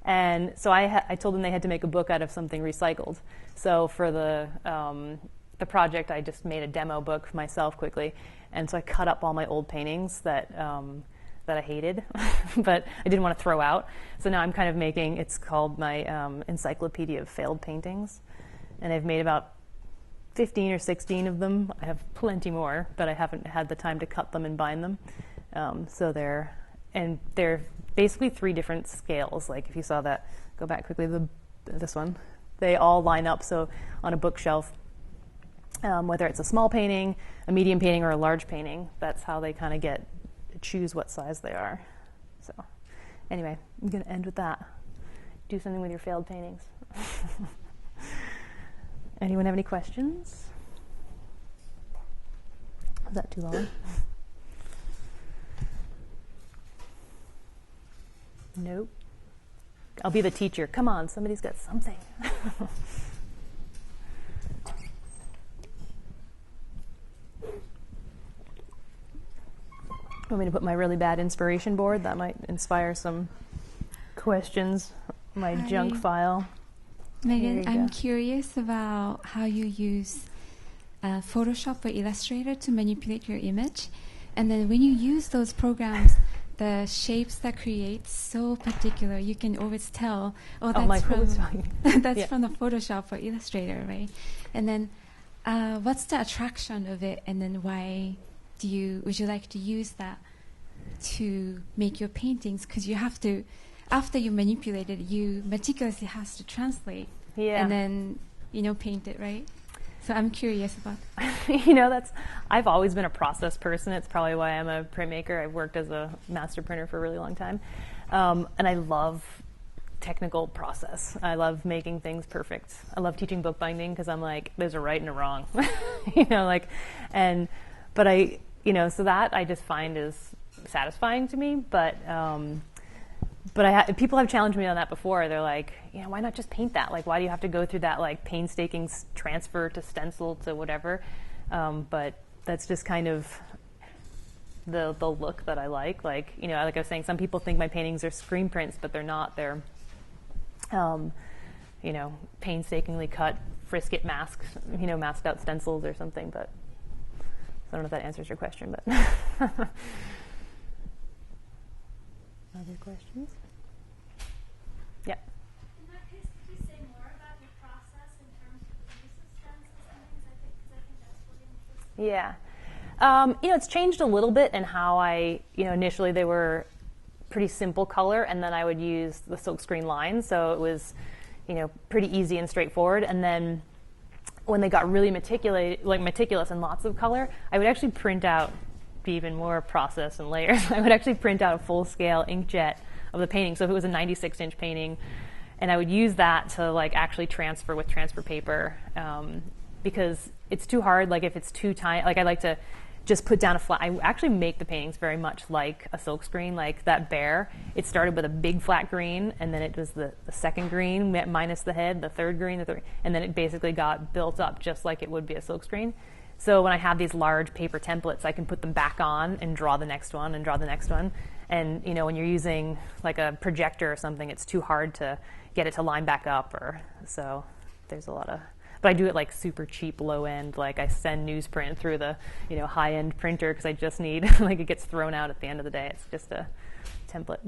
And so I told them they had to make a book out of something recycled. So for the project, I just made a demo book myself quickly. And so I cut up all my old paintings that I hated, but I didn't want to throw out. So now I'm kind of it's called my Encyclopedia of Failed Paintings. And I've made about 15 or 16 of them. I have plenty more, but I haven't had the time to cut them and bind them. So they're basically 3 different scales. Like if you saw that, go back quickly, this one, they all line up. So on a bookshelf, whether it's a small painting, a medium painting, or a large painting, that's how they kind of choose what size they are. So anyway, I'm going to end with that. Do something with your failed paintings. Anyone have any questions? Was that too long? Nope. I'll be the teacher. Come on, somebody's got something. Want me to put my really bad inspiration board? That might inspire some questions. My junk file. Megan, I'm curious about how you use Photoshop or Illustrator to manipulate your image. And then when you use those programs, the shapes that create so particular, you can always tell, that's from the Photoshop or Illustrator, right? And then what's the attraction of it? And then why would you like to use that to make your paintings? Because you have to, after you manipulate it, you meticulously has to translate and then, paint it, right? So I'm curious about I've always been a process person. It's probably why I'm a printmaker. I've worked as a master printer for a really long time. And I love technical process. I love making things perfect. I love teaching bookbinding because I'm like, there's a right and a wrong, so that I just find is satisfying to me. But people have challenged me on that before. They're like, why not just paint that? Like, why do you have to go through that like painstaking transfer to stencil to whatever? But that's just kind of the look that I like. Like, like I was saying, some people think my paintings are screen prints, but they're not. They're, painstakingly cut frisket masks, masked out stencils or something. But I don't know if that answers your question, but. Other questions? Yeah. In that case, could you say more about your process in terms of the use of stencils and things? I think that's really interesting. Yeah. It's changed a little bit in how I, initially they were pretty simple color, and then I would use the silkscreen lines, so it was, pretty easy and straightforward. And then when they got really meticulous and lots of color, I would actually print out even more process and layers. I would actually print out a full-scale inkjet of the painting. So if it was a 96-inch painting, and I would use that to like actually transfer with transfer paper, because it's too hard. Like if it's too tiny, like I like to just put down a flat. I actually make the paintings very much like a silkscreen, like that bear. It started with a big flat green, and then it was the second green minus the head, the third green, and then it basically got built up just like it would be a silkscreen. So when I have these large paper templates, I can put them back on and draw the next one and draw the next one. And, when you're using like a projector or something, it's too hard to get it to line back up. So there's a lot of, but I do it like super cheap, low end. Like I send newsprint through the, high end printer because I just need, like it gets thrown out at the end of the day. It's just a template.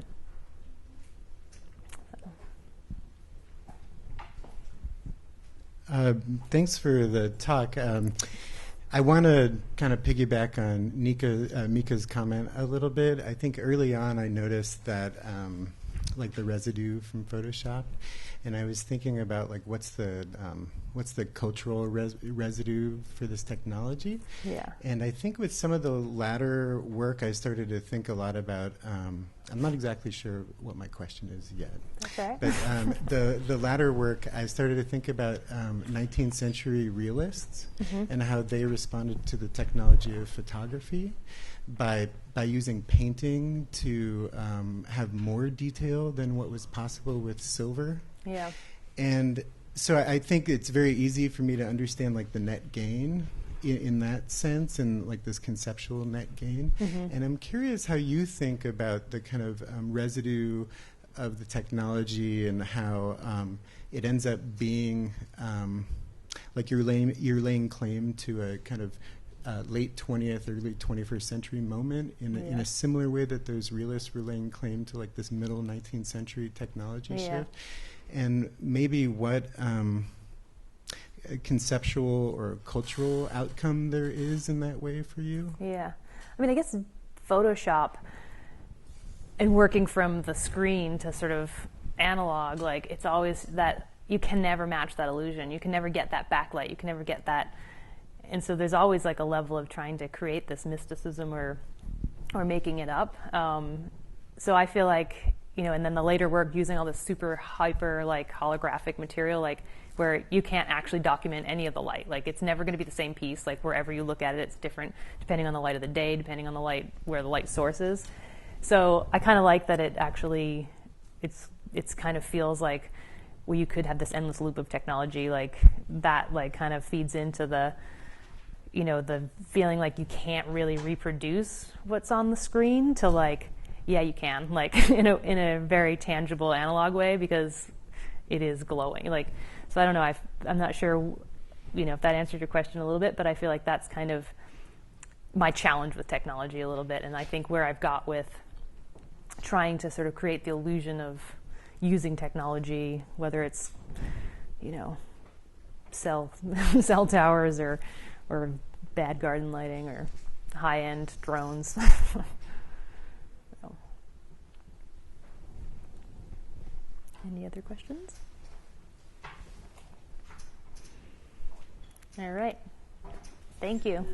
Thanks for the talk. I want to kind of piggyback on Mika's comment a little bit. I think early on I noticed that like the residue from Photoshop, and I was thinking about like what's the cultural residue for this technology. Yeah. And I think with some of the latter work, I started to think a lot about. I'm not exactly sure what my question is yet. Okay. But the latter work, I started to think about 19th century realists and how they responded to the technology of photography by using painting to have more detail than what was possible with silver. Yeah. And so I think it's very easy for me to understand like the net gain in that sense, and like this conceptual net gain. And I'm curious how you think about the kind of residue of the technology and how it ends up being like you're laying claim to a kind of late 20th, early 21st century moment in a similar way that those realists were laying claim to like this middle 19th century technology shift. And maybe what conceptual or cultural outcome there is in that way for you? Yeah. I mean, I guess Photoshop and working from the screen to sort of analog, like it's always that you can never match that illusion. You can never get that backlight. You can never get that. And so there's always like a level of trying to create this mysticism or making it up. So I feel like, and then the later work using all this super hyper like holographic material, like where you can't actually document any of the light. Like it's never going to be the same piece. Like wherever you look at it, it's different depending on the light of the day, depending on the light, where the light source is. So I kind of like that it actually, it's kind of feels like, well, you could have this endless loop of technology like that, like kind of feeds into the, the feeling like you can't really reproduce what's on the screen to like, yeah, you can, like in a very tangible analog way because it is glowing. Like, So I don't know. I'm not sure, if that answered your question a little bit, but I feel like that's kind of my challenge with technology a little bit, and I think where I've got with trying to sort of create the illusion of using technology, whether it's, cell towers or bad garden lighting or high-end drones. So. Any other questions? All right. Thank you.